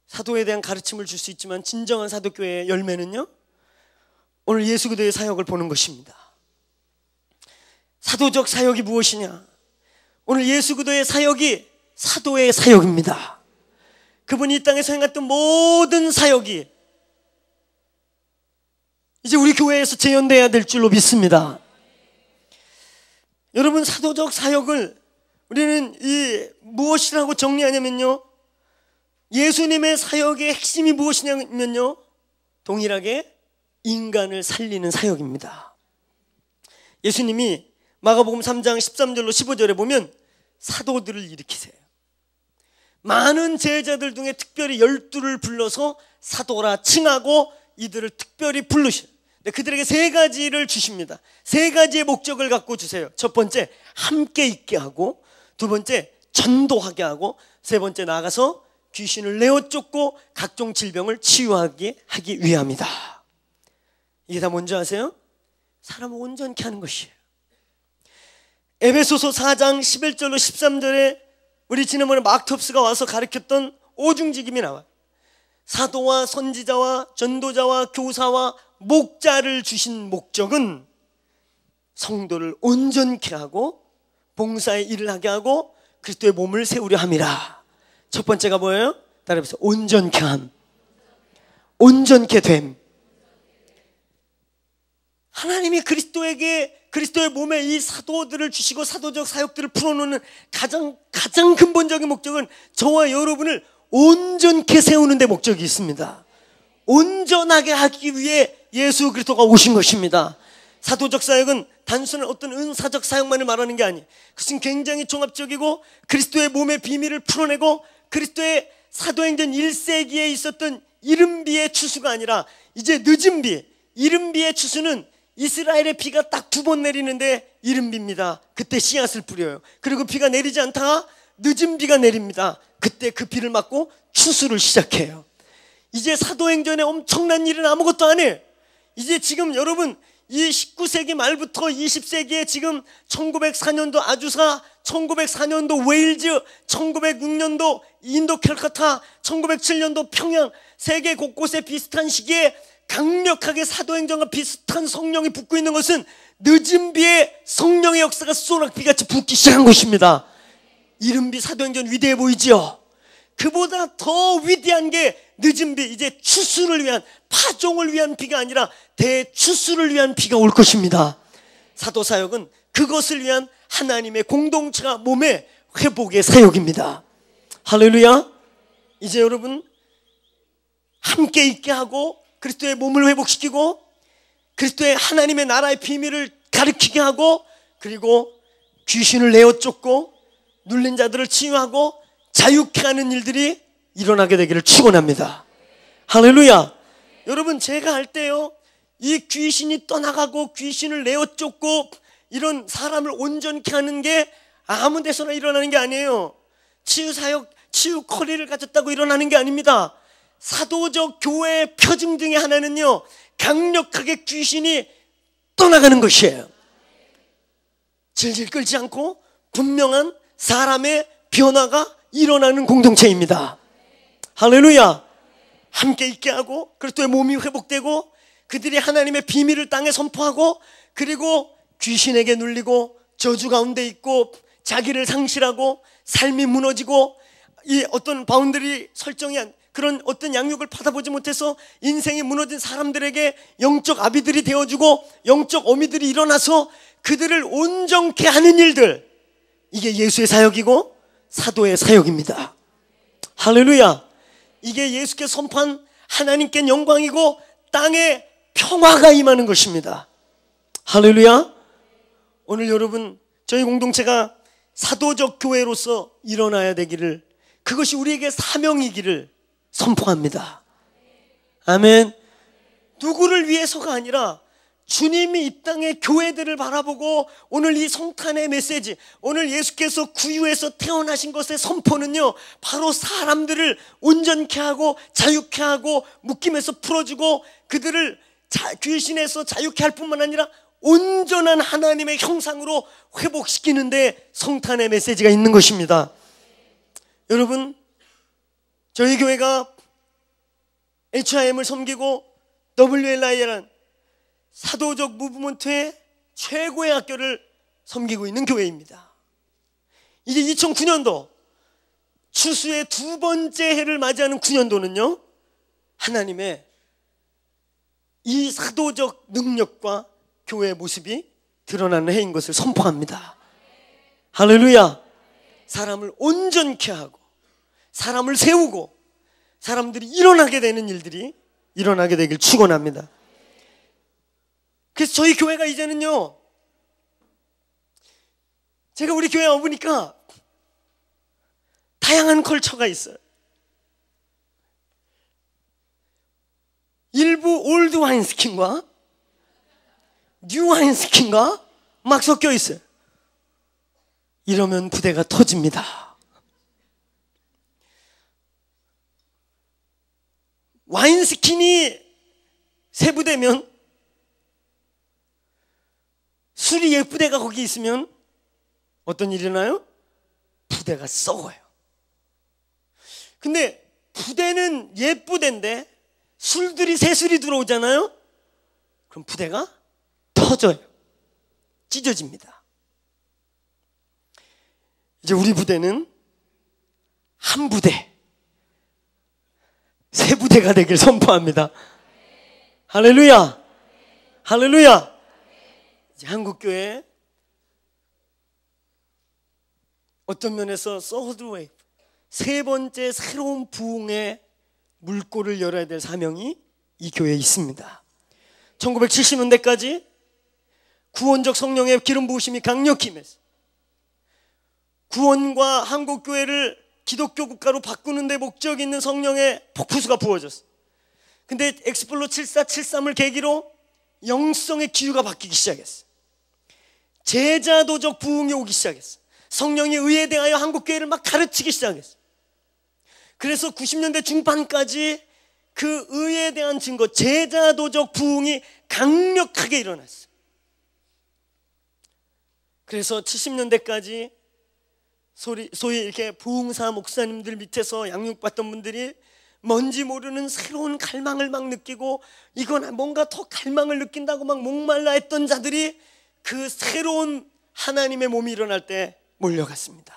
사도에 대한 가르침을 줄 수 있지만 진정한 사도교회의 열매는요, 오늘 예수 그리스도의 사역을 보는 것입니다. 사도적 사역이 무엇이냐? 오늘 예수 그리스도의 사역이 사도의 사역입니다. 그분이 이 땅에서 행했던 모든 사역이 이제 우리 교회에서 재현돼야 될 줄로 믿습니다. 여러분, 사도적 사역을 우리는 무엇이라고 정리하냐면요, 예수님의 사역의 핵심이 무엇이냐면요, 동일하게 인간을 살리는 사역입니다. 예수님이 마가복음 3장 13절로 15절에 보면 사도들을 일으키세요. 많은 제자들 중에 특별히 12를 불러서 사도라 칭하고 이들을 특별히 부르셔요. 그들에게 세 가지를 주십니다. 세 가지의 목적을 갖고 주세요. 첫 번째, 함께 있게 하고, 두 번째, 전도하게 하고, 세 번째, 나아가서 귀신을 내어 쫓고 각종 질병을 치유하게 하기 위함이다. 이게 다 뭔지 아세요? 사람을 온전케 하는 것이에요. 에베소서 4장 11절로 13절에 우리 지난번에 마크톱스가 와서 가르쳤던 오중직임이 나와요. 사도와 선지자와 전도자와 교사와 목자를 주신 목적은 성도를 온전케 하고 봉사의 일을 하게 하고 그리스도의 몸을 세우려 함이라. 첫 번째가 뭐예요? 따라해보세요. 온전케 함. 온전케 됨. 하나님이 그리스도의 몸에 이 사도들을 주시고 사도적 사역들을 풀어놓는 가장 근본적인 목적은 저와 여러분을 온전케 세우는 데 목적이 있습니다. 온전하게 하기 위해 예수 그리스도가 오신 것입니다. 사도적 사역은 단순한 어떤 은사적 사역만을 말하는 게 아니에요. 그것은 굉장히 종합적이고 그리스도의 몸의 비밀을 풀어내고 그리스도의 사도행전 1세기에 있었던 이른비의 추수가 아니라 이제 늦은 비, 이른비의 추수는 이스라엘의 비가 딱 2번 내리는데 이른비입니다. 그때 씨앗을 뿌려요. 그리고 비가 내리지 않다가 늦은 비가 내립니다. 그때 그 비를 맞고 추수를 시작해요. 이제 사도행전에 엄청난 일은 아무것도 안 해요. 이제 지금 여러분 이 19세기 말부터 20세기에 지금 1904년도 아주사, 1904년도 웨일즈, 1906년도 인도 캘커타, 1907년도 평양, 세계 곳곳에 비슷한 시기에 강력하게 사도행전과 비슷한 성령이 붓고 있는 것은 늦은 비에 성령의 역사가 소낙비같이 붓기 시작한 것입니다. 이른비 사도행전 위대해 보이지요? 그보다 더 위대한 게 늦은 비, 이제 추수를 위한, 파종을 위한 비가 아니라 대추수를 위한 비가 올 것입니다. 사도사역은 그것을 위한 하나님의 공동체가 몸의 회복의 사역입니다. 할렐루야. 이제 여러분 함께 있게 하고 그리스도의 몸을 회복시키고 그리스도의 하나님의 나라의 비밀을 가르치게 하고 그리고 귀신을 내어 쫓고 눌린 자들을 치유하고 자유케 하는 일들이 일어나게 되기를 축원합니다. 할렐루야. 여러분, 제가 할 때요, 이 귀신이 떠나가고 귀신을 내어 쫓고 이런 사람을 온전케 하는 게 아무 데서나 일어나는 게 아니에요. 치유사역, 치유 커리를 가졌다고 일어나는 게 아닙니다. 사도적 교회의 표징 중에 하나는요, 강력하게 귀신이 떠나가는 것이에요. 질질 끌지 않고 분명한 사람의 변화가 일어나는 공동체입니다. 할렐루야. 함께 있게 하고 그리스도의 몸이 회복되고 그들이 하나님의 비밀을 땅에 선포하고 그리고 귀신에게 눌리고 저주 가운데 있고 자기를 상실하고 삶이 무너지고 이 어떤 바운더리 설정이 그런 어떤 양육을 받아보지 못해서 인생이 무너진 사람들에게 영적 아비들이 되어주고 영적 어미들이 일어나서 그들을 온전케 하는 일들, 이게 예수의 사역이고 사도의 사역입니다. 할렐루야. 이게 예수께 선포한 하나님께 영광이고 땅에 평화가 임하는 것입니다. 할렐루야. 오늘 여러분 저희 공동체가 사도적 교회로서 일어나야 되기를, 그것이 우리에게 사명이기를 선포합니다. 아멘. 누구를 위해서가 아니라 주님이 이 땅의 교회들을 바라보고 오늘 이 성탄의 메시지, 오늘 예수께서 구유에서 태어나신 것의 선포는요, 바로 사람들을 온전케 하고 자유케 하고 묶임에서 풀어주고 그들을 귀신에서 자유케 할 뿐만 아니라 온전한 하나님의 형상으로 회복시키는데 성탄의 메시지가 있는 것입니다. 여러분, 저희 교회가 HIM을 섬기고 WLI라는 사도적 무브먼트의 최고의 학교를 섬기고 있는 교회입니다. 이제 2009년도 추수의 두 번째 해를 맞이하는 9년도는요, 하나님의 이 사도적 능력과 교회의 모습이 드러나는 해인 것을 선포합니다. 할렐루야. 사람을 온전케 하고 사람을 세우고 사람들이 일어나게 되는 일들이 일어나게 되길 축원합니다. 그래서 저희 교회가 이제는요, 제가 우리 교회에 와보니까 다양한 컬처가 있어요. 일부 올드 와인스킨과 뉴 와인스킨과 막 섞여 있어요. 이러면 부대가 터집니다. 와인스킨이 세 부대면 술이 예부대가 거기 있으면 어떤 일이 일어나요? 부대가 썩어요. 근데 부대는 예부대인데 술들이 새술이 들어오잖아요? 그럼 부대가 터져요. 찢어집니다. 이제 우리 부대는 한 부대, 세 부대가 되길 선포합니다. 할렐루야. 할렐루야. 이제 한국교회 어떤 면에서 서드 웨이브, 세 번째 새로운 부흥의 물꼬를 열어야 될 사명이 이 교회에 있습니다. 1970년대까지 구원적 성령의 기름 부으심이 강력히 임했어요. 구원과 한국교회를 기독교 국가로 바꾸는 데 목적이 있는 성령의 폭포수가 부어졌어요. 근데 엑스플로 7473을 계기로 영성의 기후가 바뀌기 시작했어요. 제자도적 부흥이 오기 시작했어요. 성령이 의에 대하여 한국교회를 막 가르치기 시작했어요. 그래서 90년대 중반까지 그 의에 대한 증거, 제자도적 부흥이 강력하게 일어났어요. 그래서 70년대까지 소위 이렇게 부흥사 목사님들 밑에서 양육받던 분들이 뭔지 모르는 새로운 갈망을 막 느끼고, 이건 뭔가 더 갈망을 느낀다고 막 목말라 했던 자들이 그 새로운 하나님의 몸이 일어날 때 몰려갔습니다.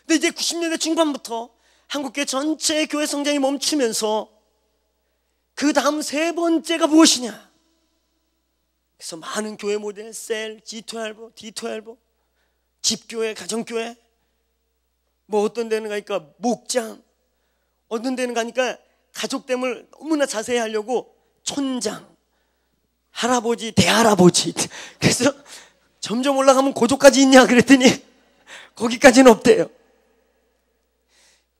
근데 이제 90년대 중반부터 한국교회 전체의 교회 성장이 멈추면서 그 다음 세 번째가 무엇이냐? 그래서 많은 교회 모델, 셀, G12, D12, 집교회, 가정교회, 뭐 어떤 데는 가니까 목장, 어떤 데는 가니까 가족됨을 너무나 자세히 하려고 촌장, 할아버지, 대할아버지. 그래서 점점 올라가면 고조까지 있냐 그랬더니 거기까지는 없대요.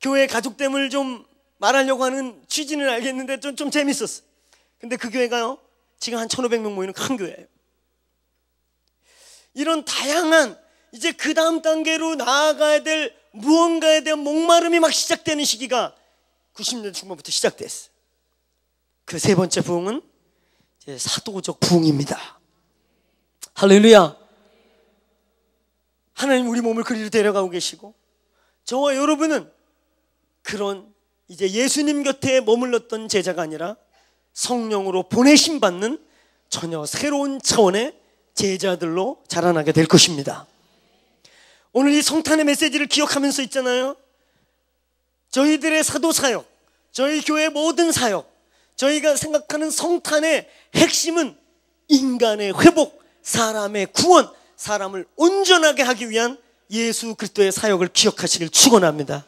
교회 가족됨을 좀 말하려고 하는 취지는 알겠는데 좀 재밌었어. 근데 그 교회가요, 지금 한 1,500명 모이는 큰 교회예요. 이런 다양한 이제 그 다음 단계로 나아가야 될 무언가에 대한 목마름이 막 시작되는 시기가 90년대 중반부터 시작됐어요. 그 세 번째 부흥은 이제 사도적 부흥입니다. 할렐루야. 하나님 우리 몸을 그리로 데려가고 계시고, 저와 여러분은 그런 이제 예수님 곁에 머물렀던 제자가 아니라 성령으로 보내심 받는 전혀 새로운 차원의 제자들로 자라나게 될 것입니다. 오늘 이 성탄의 메시지를 기억하면서 있잖아요, 저희들의 사도 사역, 저희 교회 모든 사역, 저희가 생각하는 성탄의 핵심은 인간의 회복, 사람의 구원, 사람을 온전하게 하기 위한 예수 그리스도의 사역을 기억하시길 축원합니다.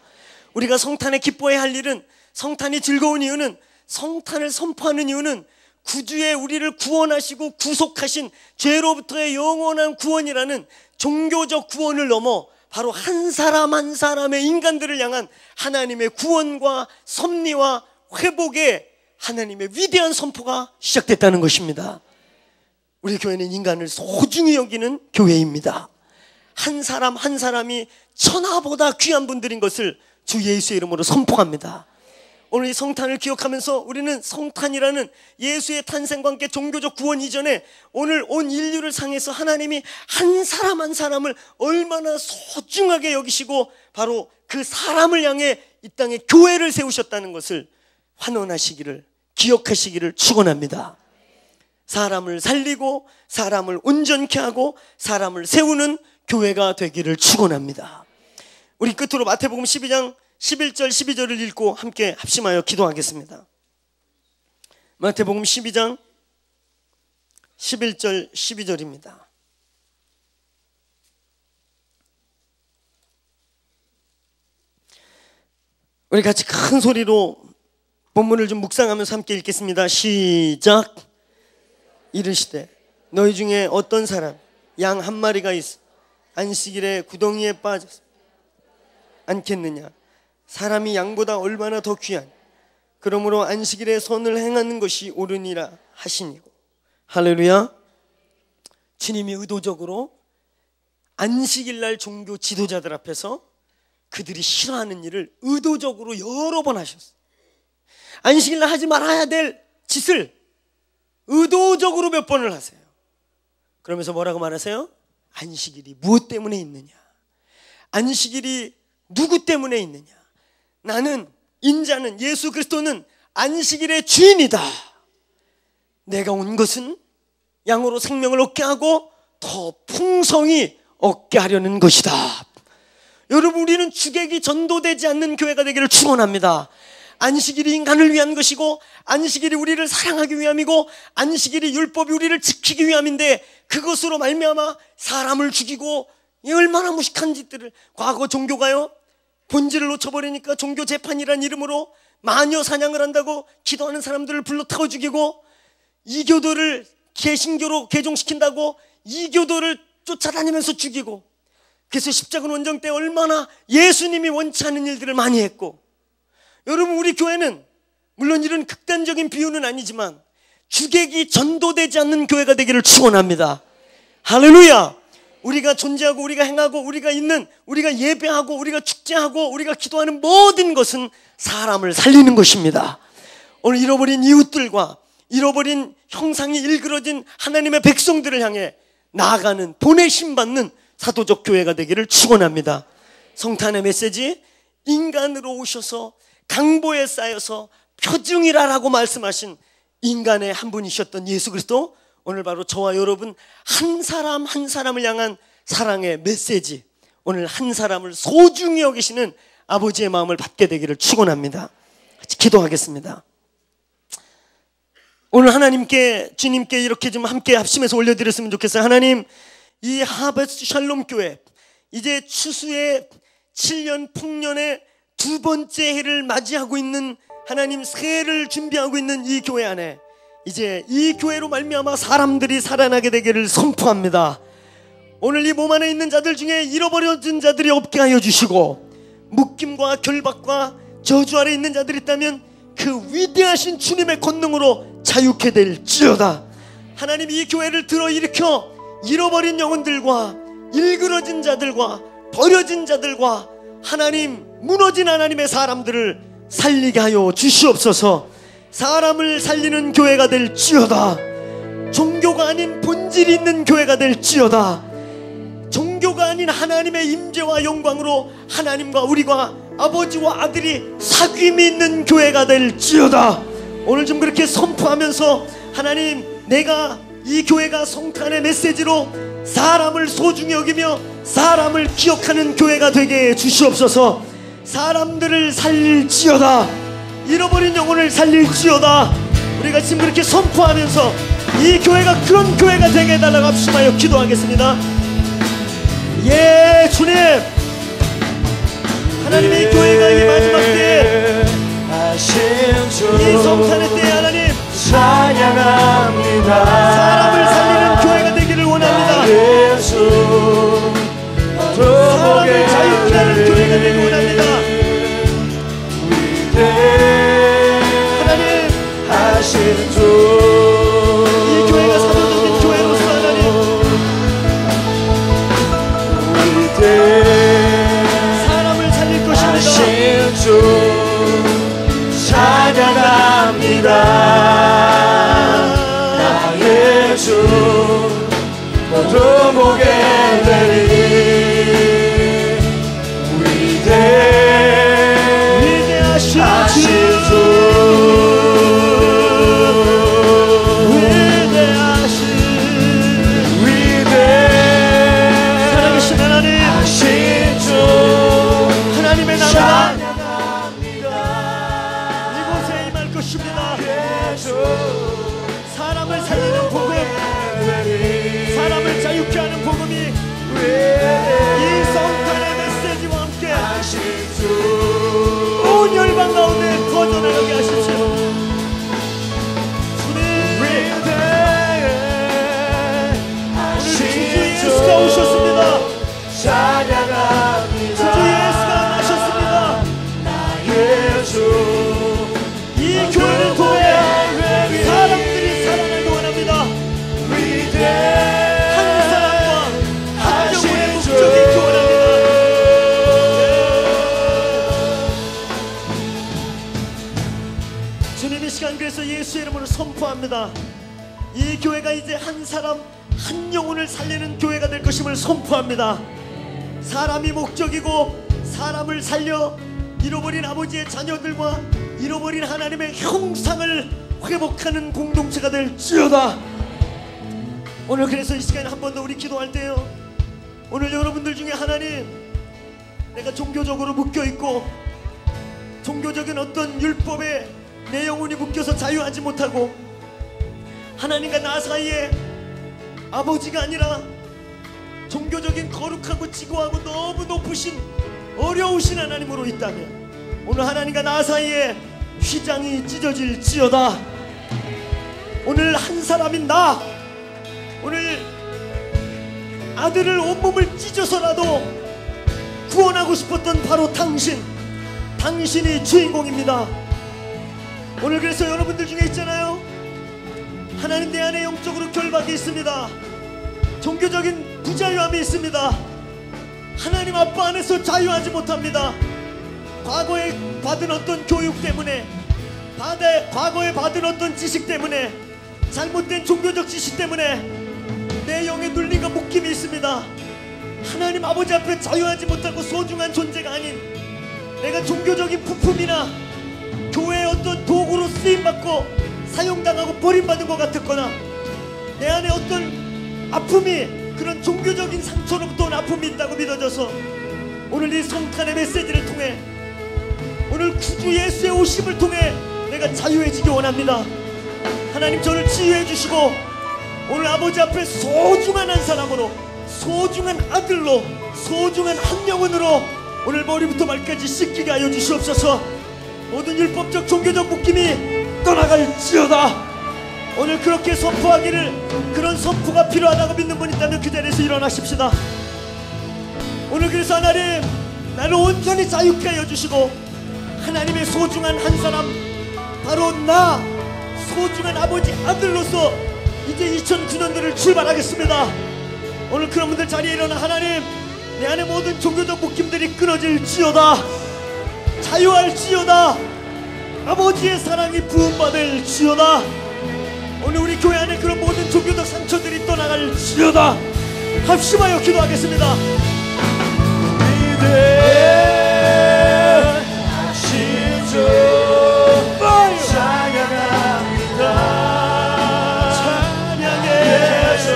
우리가 성탄에 기뻐해야 할 일은, 성탄이 즐거운 이유는, 성탄을 선포하는 이유는 구주의 우리를 구원하시고 구속하신 죄로부터의 영원한 구원이라는 종교적 구원을 넘어 바로 한 사람 한 사람의 인간들을 향한 하나님의 구원과 섭리와 회복의 하나님의 위대한 선포가 시작됐다는 것입니다. 우리 교회는 인간을 소중히 여기는 교회입니다. 한 사람 한 사람이 천하보다 귀한 분들인 것을 주 예수의 이름으로 선포합니다. 오늘 이 성탄을 기억하면서 우리는 성탄이라는 예수의 탄생과 함께 종교적 구원 이전에 오늘 온 인류를 향해서 하나님이 한 사람 한 사람을 얼마나 소중하게 여기시고 바로 그 사람을 향해 이 땅에 교회를 세우셨다는 것을 환원하시기를, 기억하시기를 축원합니다. 사람을 살리고 사람을 온전케 하고 사람을 세우는 교회가 되기를 축원합니다. 우리 끝으로 마태복음 12장 11절 12절을 읽고 함께 합심하여 기도하겠습니다. 마태복음 12장 11절 12절입니다. 우리 같이 큰 소리로 본문을 좀 묵상하면서 함께 읽겠습니다. 시작. 이르시되 너희 중에 어떤 사람 양 한 마리가 있어 안식일에 구덩이에 빠져서 않겠느냐. 사람이 양보다 얼마나 더 귀한. 그러므로 안식일에 선을 행하는 것이 옳으니라 하시니고. 할렐루야. 주님이 의도적으로 안식일날 종교 지도자들 앞에서 그들이 싫어하는 일을 의도적으로 여러 번 하셨어요. 안식일날 하지 말아야 될 짓을 의도적으로 몇 번을 하세요. 그러면서 뭐라고 말하세요? 안식일이 무엇 때문에 있느냐, 안식일이 누구 때문에 있느냐. 나는, 인자는, 예수 그리스도는 안식일의 주인이다. 내가 온 것은 양으로 생명을 얻게 하고 더 풍성히 얻게 하려는 것이다. 여러분, 우리는 주객이 전도되지 않는 교회가 되기를 축원합니다. 안식일이 인간을 위한 것이고 안식일이 우리를 사랑하기 위함이고 안식일이 율법이 우리를 지키기 위함인데 그것으로 말미암아 사람을 죽이고 이 얼마나 무식한 짓들을. 과거 종교가요, 본질을 놓쳐버리니까 종교 재판이란 이름으로 마녀 사냥을 한다고 기도하는 사람들을 불러 태워 죽이고, 이교도를 개신교로 개종시킨다고 이교도를 쫓아다니면서 죽이고, 그래서 십자군 원정 때 얼마나 예수님이 원치 않은 일들을 많이 했고. 여러분, 우리 교회는 물론 이런 극단적인 비유는 아니지만 주객이 전도되지 않는 교회가 되기를 축원합니다. 할렐루야. 우리가 존재하고 우리가 행하고 우리가 있는, 우리가 예배하고 우리가 축제하고 우리가 기도하는 모든 것은 사람을 살리는 것입니다. 오늘 잃어버린 이웃들과 잃어버린 형상이 일그러진 하나님의 백성들을 향해 나아가는, 보내심 받는 사도적 교회가 되기를 축원합니다. 성탄의 메시지, 인간으로 오셔서 강보에 쌓여서 표중이라라고 말씀하신 인간의 한 분이셨던 예수 그리스도, 오늘 바로 저와 여러분 한 사람 한 사람을 향한 사랑의 메시지, 오늘 한 사람을 소중히 여기시는 아버지의 마음을 받게 되기를 축원합니다. 같이 기도하겠습니다. 오늘 하나님께, 주님께 이렇게 좀 함께 합심해서 올려드렸으면 좋겠어요. 하나님, 이 하베스 샬롬 교회 이제 추수의 7년 풍년의 두 번째 해를 맞이하고 있는, 하나님 새해를 준비하고 있는 이 교회 안에 이제 이 교회로 말미암아 사람들이 살아나게 되기를 선포합니다. 오늘 이 몸 안에 있는 자들 중에 잃어버려진 자들이 없게 하여 주시고, 묶임과 결박과 저주 아래 있는 자들이 있다면 그 위대하신 주님의 권능으로 자유케 될지어다. 하나님, 이 교회를 들어 일으켜 잃어버린 영혼들과 일그러진 자들과 버려진 자들과 하나님, 무너진 하나님의 사람들을 살리게 하여 주시옵소서. 사람을 살리는 교회가 될지어다. 종교가 아닌 본질이 있는 교회가 될지어다. 종교가 아닌 하나님의 임재와 영광으로 하나님과 우리가 아버지와 아들이 사귐이 있는 교회가 될지어다. 오늘 좀 그렇게 선포하면서, 하나님, 내가 이 교회가 성탄의 메시지로 사람을 소중히 여기며 사람을 기억하는 교회가 되게 해주시옵소서. 사람들을 살릴지어다. 잃어버린 영혼을 살릴지어다. 우리가 지금 그렇게 선포하면서 이 교회가 그런 교회가 되게 해달라고 합심하여 기도하겠습니다. 예, 주님, 하나님의 이 교회가 이 마지막 때, 이 성탄의 때에 하나님 찬양합니다. 사람을 살리는 교회가 되기를 원합니다. 예수 사람을 자유케 하는 교회가 되기를 원합니다. 하나님 하신 주 이 교회가 사도적인 교회로서 하나님 사람을 살릴 것입니다. 하신 주 찬양합니다. 나의 주 너도 보게 되리. 위대하신 주 살아계신 하나님 하나님의 나라가 이곳에 임할 것입니다. 사람을 살리는 복음, 사람을 자유케 하는 복음이 이 성탄의 메시지와 함께 온 열방 가운데 퍼져나가게 하십시오. 주님, 오늘 주주 예수가 오셨습니다. 주주 예수가 나셨습니다. 이 교회를 통해 사람들이 살아나기 원합니다. 한 사람과 한 영혼의 목적이 있기 원합니다. 주님, 이 시간 그래서 예수의 이름으로 선포합니다. 이 교회가 이제 한 사람 한 영혼을 살리는 교회가 될 것임을 선포합니다. 사람이 목적이고 사람을 살려 잃어버린 아버지의 자녀들과 잃어버린 하나님의 형상을 회복하는 공동체가 될지어다. 오늘 그래서 이 시간에 한 번 더 우리 기도할 때요, 오늘 여러분들 중에 하나님, 내가 종교적으로 묶여있고 종교적인 어떤 율법에 내 영혼이 묶여서 자유하지 못하고 하나님과 나 사이에 아버지가 아니라 종교적인 거룩하고 지고하고 너무 높으신 어려우신 하나님으로 있다면 오늘 하나님과 나 사이에 휘장이 찢어질지어다. 오늘 한 사람인 나, 오늘 아들을 온몸을 찢어서라도 구원하고 싶었던 바로 당신이 주인공입니다. 오늘 그래서 여러분들 중에 있잖아요, 하나님 내 안에 영적으로 결박이 있습니다. 종교적인 부자유함이 있습니다. 하나님 아빠 안에서 자유하지 못합니다. 과거에 받은 어떤 교육 때문에, 과거에 받은 어떤 지식 때문에, 잘못된 종교적 지식 때문에 내 영에 눌림과 묶임이 있습니다. 하나님 아버지 앞에 자유하지 못하고 소중한 존재가 아닌 내가 종교적인 부품이나 교회의 어떤 도구로 쓰임받고 사용당하고 버림받은 것 같았거나 내 안에 어떤 아픔이, 그런 종교적인 상처로부터 온 아픔이 있다고 믿어져서 오늘 이 성탄의 메시지를 통해, 오늘 구주 예수의 오심을 통해 내가 자유해지기 원합니다. 하나님 저를 치유해 주시고 오늘 아버지 앞에 소중한 한 사람으로, 소중한 아들로, 소중한 한 영혼으로 오늘 머리부터 발까지 씻기게 하여 주시옵소서. 모든 율법적 종교적 묶임이 떠나갈지어다. 오늘 그렇게 선포하기를, 그런 선포가 필요하다고 믿는 분 있다면 그 자리에서 일어나십시다. 오늘 그래서 하나님, 나를 온전히 자유케 하여 주시고 하나님의 소중한 한 사람, 바로 나 소중한 아버지 아들로서 이제 2009년도를 출발하겠습니다. 오늘 그런 분들 자리에 일어나 하나님, 내 안에 모든 종교적 묶임들이 끊어질지어다. 자유할지어다. 아버지의 사랑이 부음받을지어다. 오늘 우리 교회 안에 그런 모든 종교적 상처들이 떠나갈지어다. 합심하여 기도하겠습니다. 위대하신 주 찬양합니다. 찬양해 예수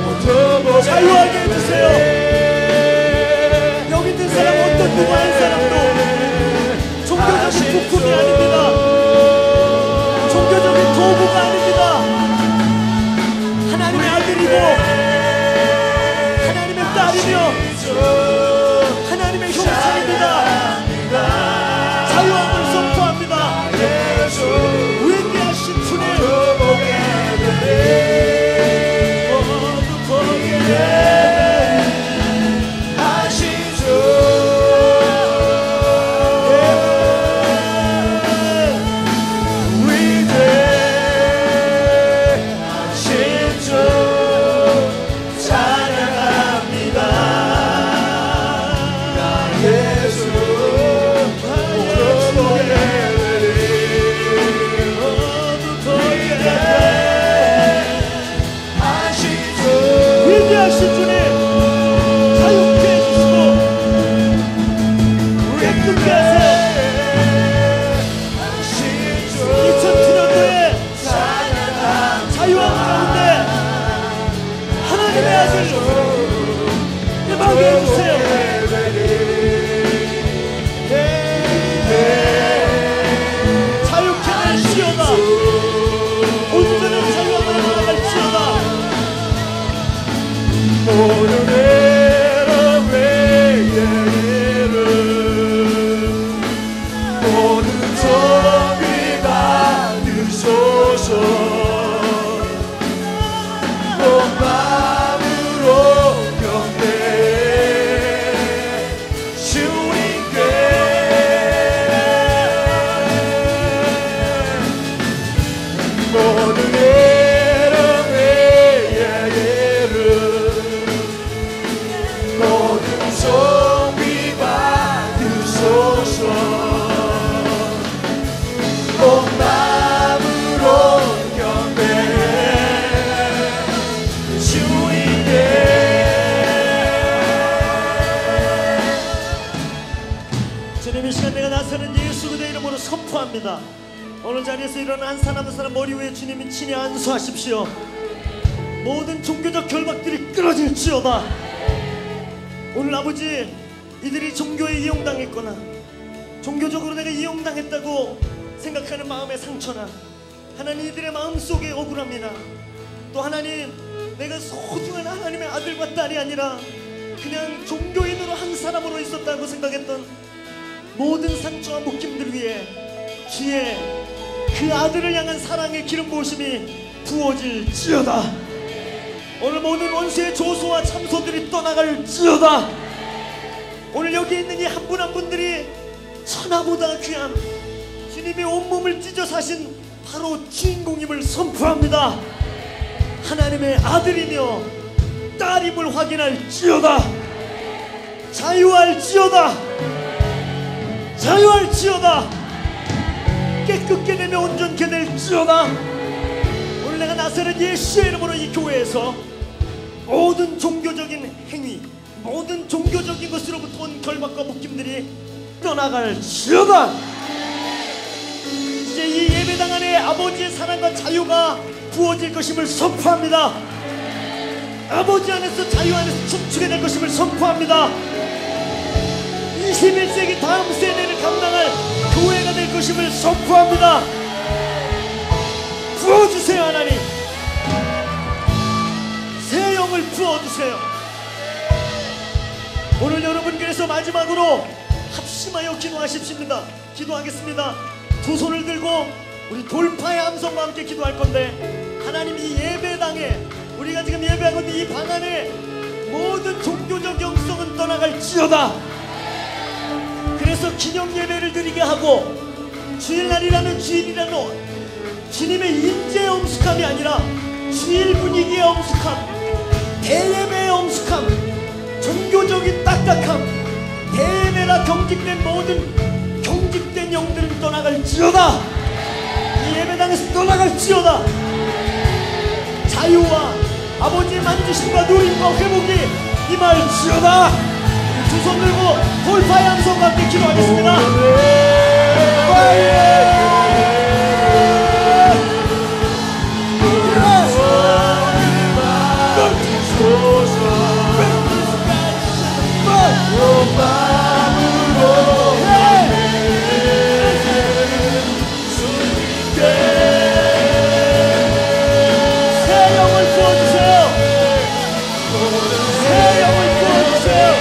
모두 보게 자유하게 해주세요. 여기 있는 사람 어떤 누구 한 사람도 종교적인 부품이 아닙니다. 종교적인 도구가 아닙니다. 하나님의 아들이고 하나님의 딸이며 하나님의 형상입니다. 자유함을 선포합니다. 위대하신 자유하신 주님 자유케 해주시고 깨끗게 하세요. 2007년도에 자유한 가운데 하나님의 아들 임하게 해주세요. 자유케 할지어다. 온전한 자유함을 나아갈지어다. 모든 애를 외에를 모든 정의 받으소서. 온 마음으로 경배해 주님께 모든 애를 외에를 모든 정의 받으소서. 온 마음으로 경배해 주님께. 주님 이 시간 내가 나서는 예수 그대 이름으로 선포합니다. 오늘 자리에서 일어난 한 사람 한 사람 머리 위에 주님이 친히 안수하십시오. 모든 종교적 결박들이 끊어질지어다. 오늘 아버지 이들이 종교에 이용당했거나 종교적으로 내가 이용당했다고 생각하는 마음의 상처나 하나님 이들의 마음속에 억울합니다. 또 하나님 내가 소중한 하나님의 아들과 딸이 아니라 그냥 종교인으로 한 사람으로 있었다고 생각했던 모든 상처와 묶임들 위에 주의 그 아들을 향한 사랑의 기름 부으심이 부어질지어다. 오늘 모든 원수의 조소와 참소들이 떠나갈지어다. 오늘 여기 있는 이 한 분 한 분들이 천하보다 귀한 주님의 온몸을 찢어 사신 바로 주인공임을 선포합니다. 하나님의 아들이며 딸임을 확인할지어다. 자유할지어다. 자유할지어다. 깨끗게 되며 온전케 될지어다. 오늘 내가 나서는 예수의 이름으로 이 교회에서 모든 종교적인 행위, 모든 종교적인 것으로부터 온 결박과 묶임들이 떠나갈지어다. 이제 이 예배당 안에 아버지의 사랑과 자유가 부어질 것임을 선포합니다. 아버지 안에서 자유 안에서 춤추게 될 것임을 선포합니다. 21세기 다음 세대를 감당할 교회가 될 것임을 선포합니다. 부어주세요 하나님. 새 영을 부어주세요. 오늘 여러분 그래서 마지막으로 합심하여 기도하십시다. 기도하겠습니다. 두 손을 들고 우리 돌파의 함성과 함께 기도할 건데 하나님 이 예배당에 우리가 지금 예배하고 있는 이 방 안에 모든 종교적 영성은 떠나갈지어다. 그래서 기념 예배를 드리게 하고 주일날이라는 주일이라는 주님의 인재의 엄숙함이 아니라 주일 분위기의 엄숙함, 대예배의 엄숙함, 종교적인 딱딱함, 대예배라 경직된 모든 경직된 영들은 떠나갈지어다. 이 예배당에서 떠나갈지어다. 자유와 아버지의 만지심과 누림과 회복이 임할지어다. 두 손 들고 돌파의 함성과 함께 기도하겠습니다. 새 영을 부어주세요. 새 영을 부어주세요.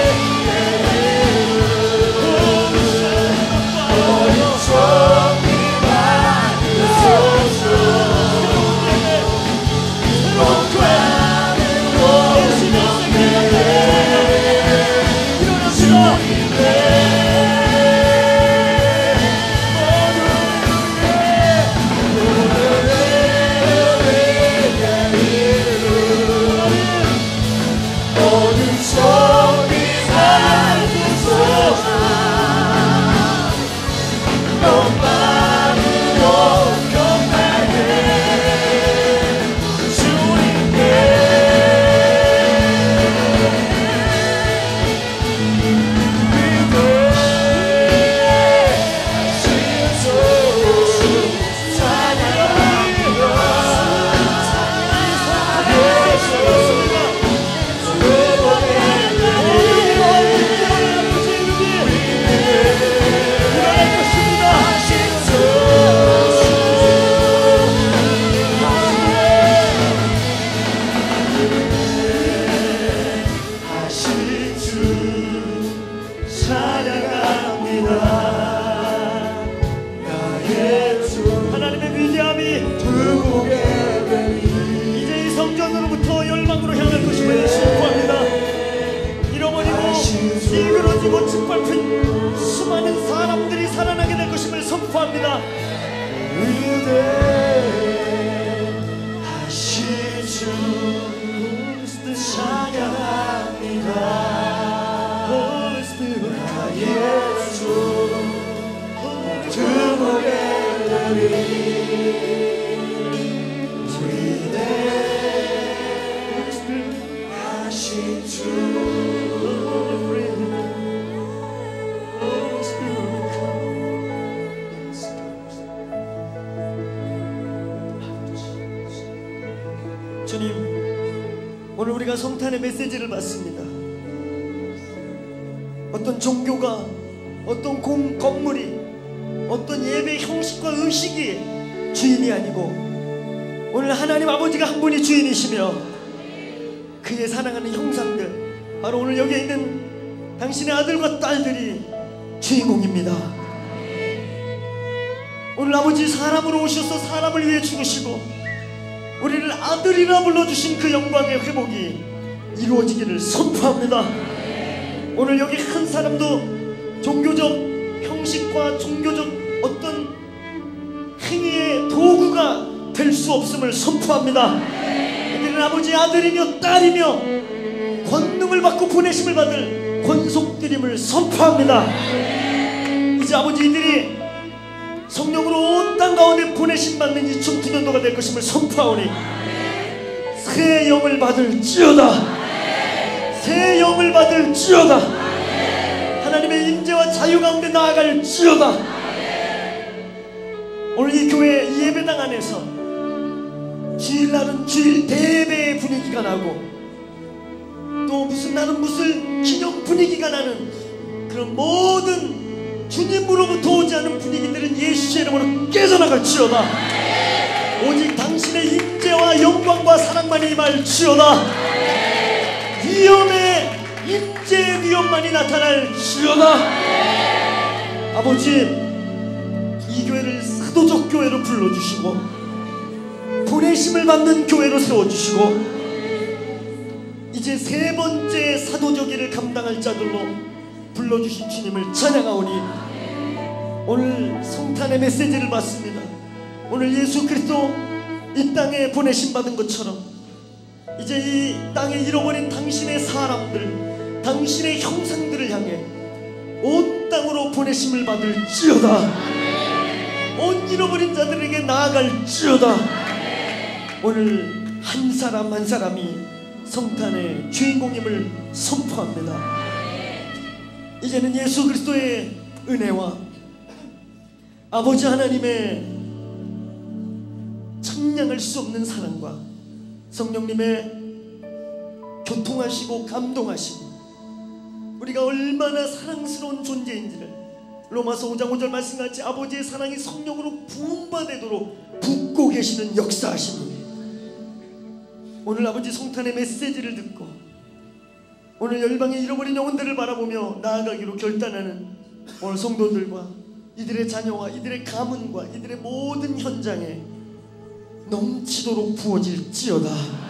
성전으로부터 열방으로 향할 것임을 선포합니다. 잃어버리고 찌그러지고 짓밟힌 수많은 사람들이 살아나게 될 것임을 선포합니다. 위대하신 주 찬양합니다. 나의 주 두목의 위대하신 주 주님, 오늘 우리가 성탄의 메시지를 받습니다. 어떤 종교가, 어떤 건물이, 어떤 예배 형식과 의식이 주인이 아니고 오늘 하나님 아버지가 한 분이 주인이시며 그의 사랑하는 형상들, 바로 오늘 여기에 있는 당신의 아들과 딸들이 주인공입니다. 오늘 아버지 사람으로 오셔서 사람을 위해 죽으시고 우리를 아들이라 불러주신 그 영광의 회복이 이루어지기를 선포합니다. 오늘 여기 한 사람도 종교적 형식과 종교적 어떤 행위의 도구가 될 수 없음을 선포합니다. 이들은 아버지의 아들이며 딸이며 권능을 받고 보내심을 받을 권속들임을 선포합니다. 이제 아버지 이들이 성령으로 온 땅 가운데 보내심 받는 이 중투년도가 될 것임을 선포하오니 새 영을 받을지어다. 새 영을 받을지어다. 하나님의 임재와 자유 가운데 나아갈지어다. 오늘 이 교회 이 예배당 안에서 주일날은 주일 대배의 분위기가 나고 또 무슨 날은 무슨 기념 분위기가 나는 그런 모든 주님으로부터 오지 않은 분위기들은 예수의 이름으로 깨져나갈지어다. 오직 당신의 임재와 영광과 사랑만이 임할지어다. 위엄의 임재의 위엄만이 나타날지어다. 아버지, 이 교회를 사도적 교회로 불러주시고 보내심을 받는 교회로 세워주시고 이제 세 번째 사도적 일을 감당할 자들로 불러주신 주님을 찬양하오니 오늘 성탄의 메시지를 받습니다. 오늘 예수 그리스도 이 땅에 보내심 받은 것처럼 이제 이 땅에 잃어버린 당신의 사람들, 당신의 형상들을 향해 온 땅으로 보내심을 받을지어다. 온 잃어버린 자들에게 나아갈지어다. 오늘 한 사람 한 사람이 성탄의 주인공임을 선포합니다. 이제는 예수 그리스도의 은혜와 아버지 하나님의 청량할 수 없는 사랑과 성령님의 교통하시고 감동하시고 우리가 얼마나 사랑스러운 존재인지를 로마서 5장 5절 말씀같이 아버지의 사랑이 성령으로 부음받도록 붓고 계시는 역사하시니 오늘 아버지 성탄의 메시지를 듣고 오늘 열방의 잃어버린 영혼들을 바라보며 나아가기로 결단하는 오늘 성도들과 이들의 자녀와 이들의 가문과 이들의 모든 현장에 넘치도록 부어질지어다.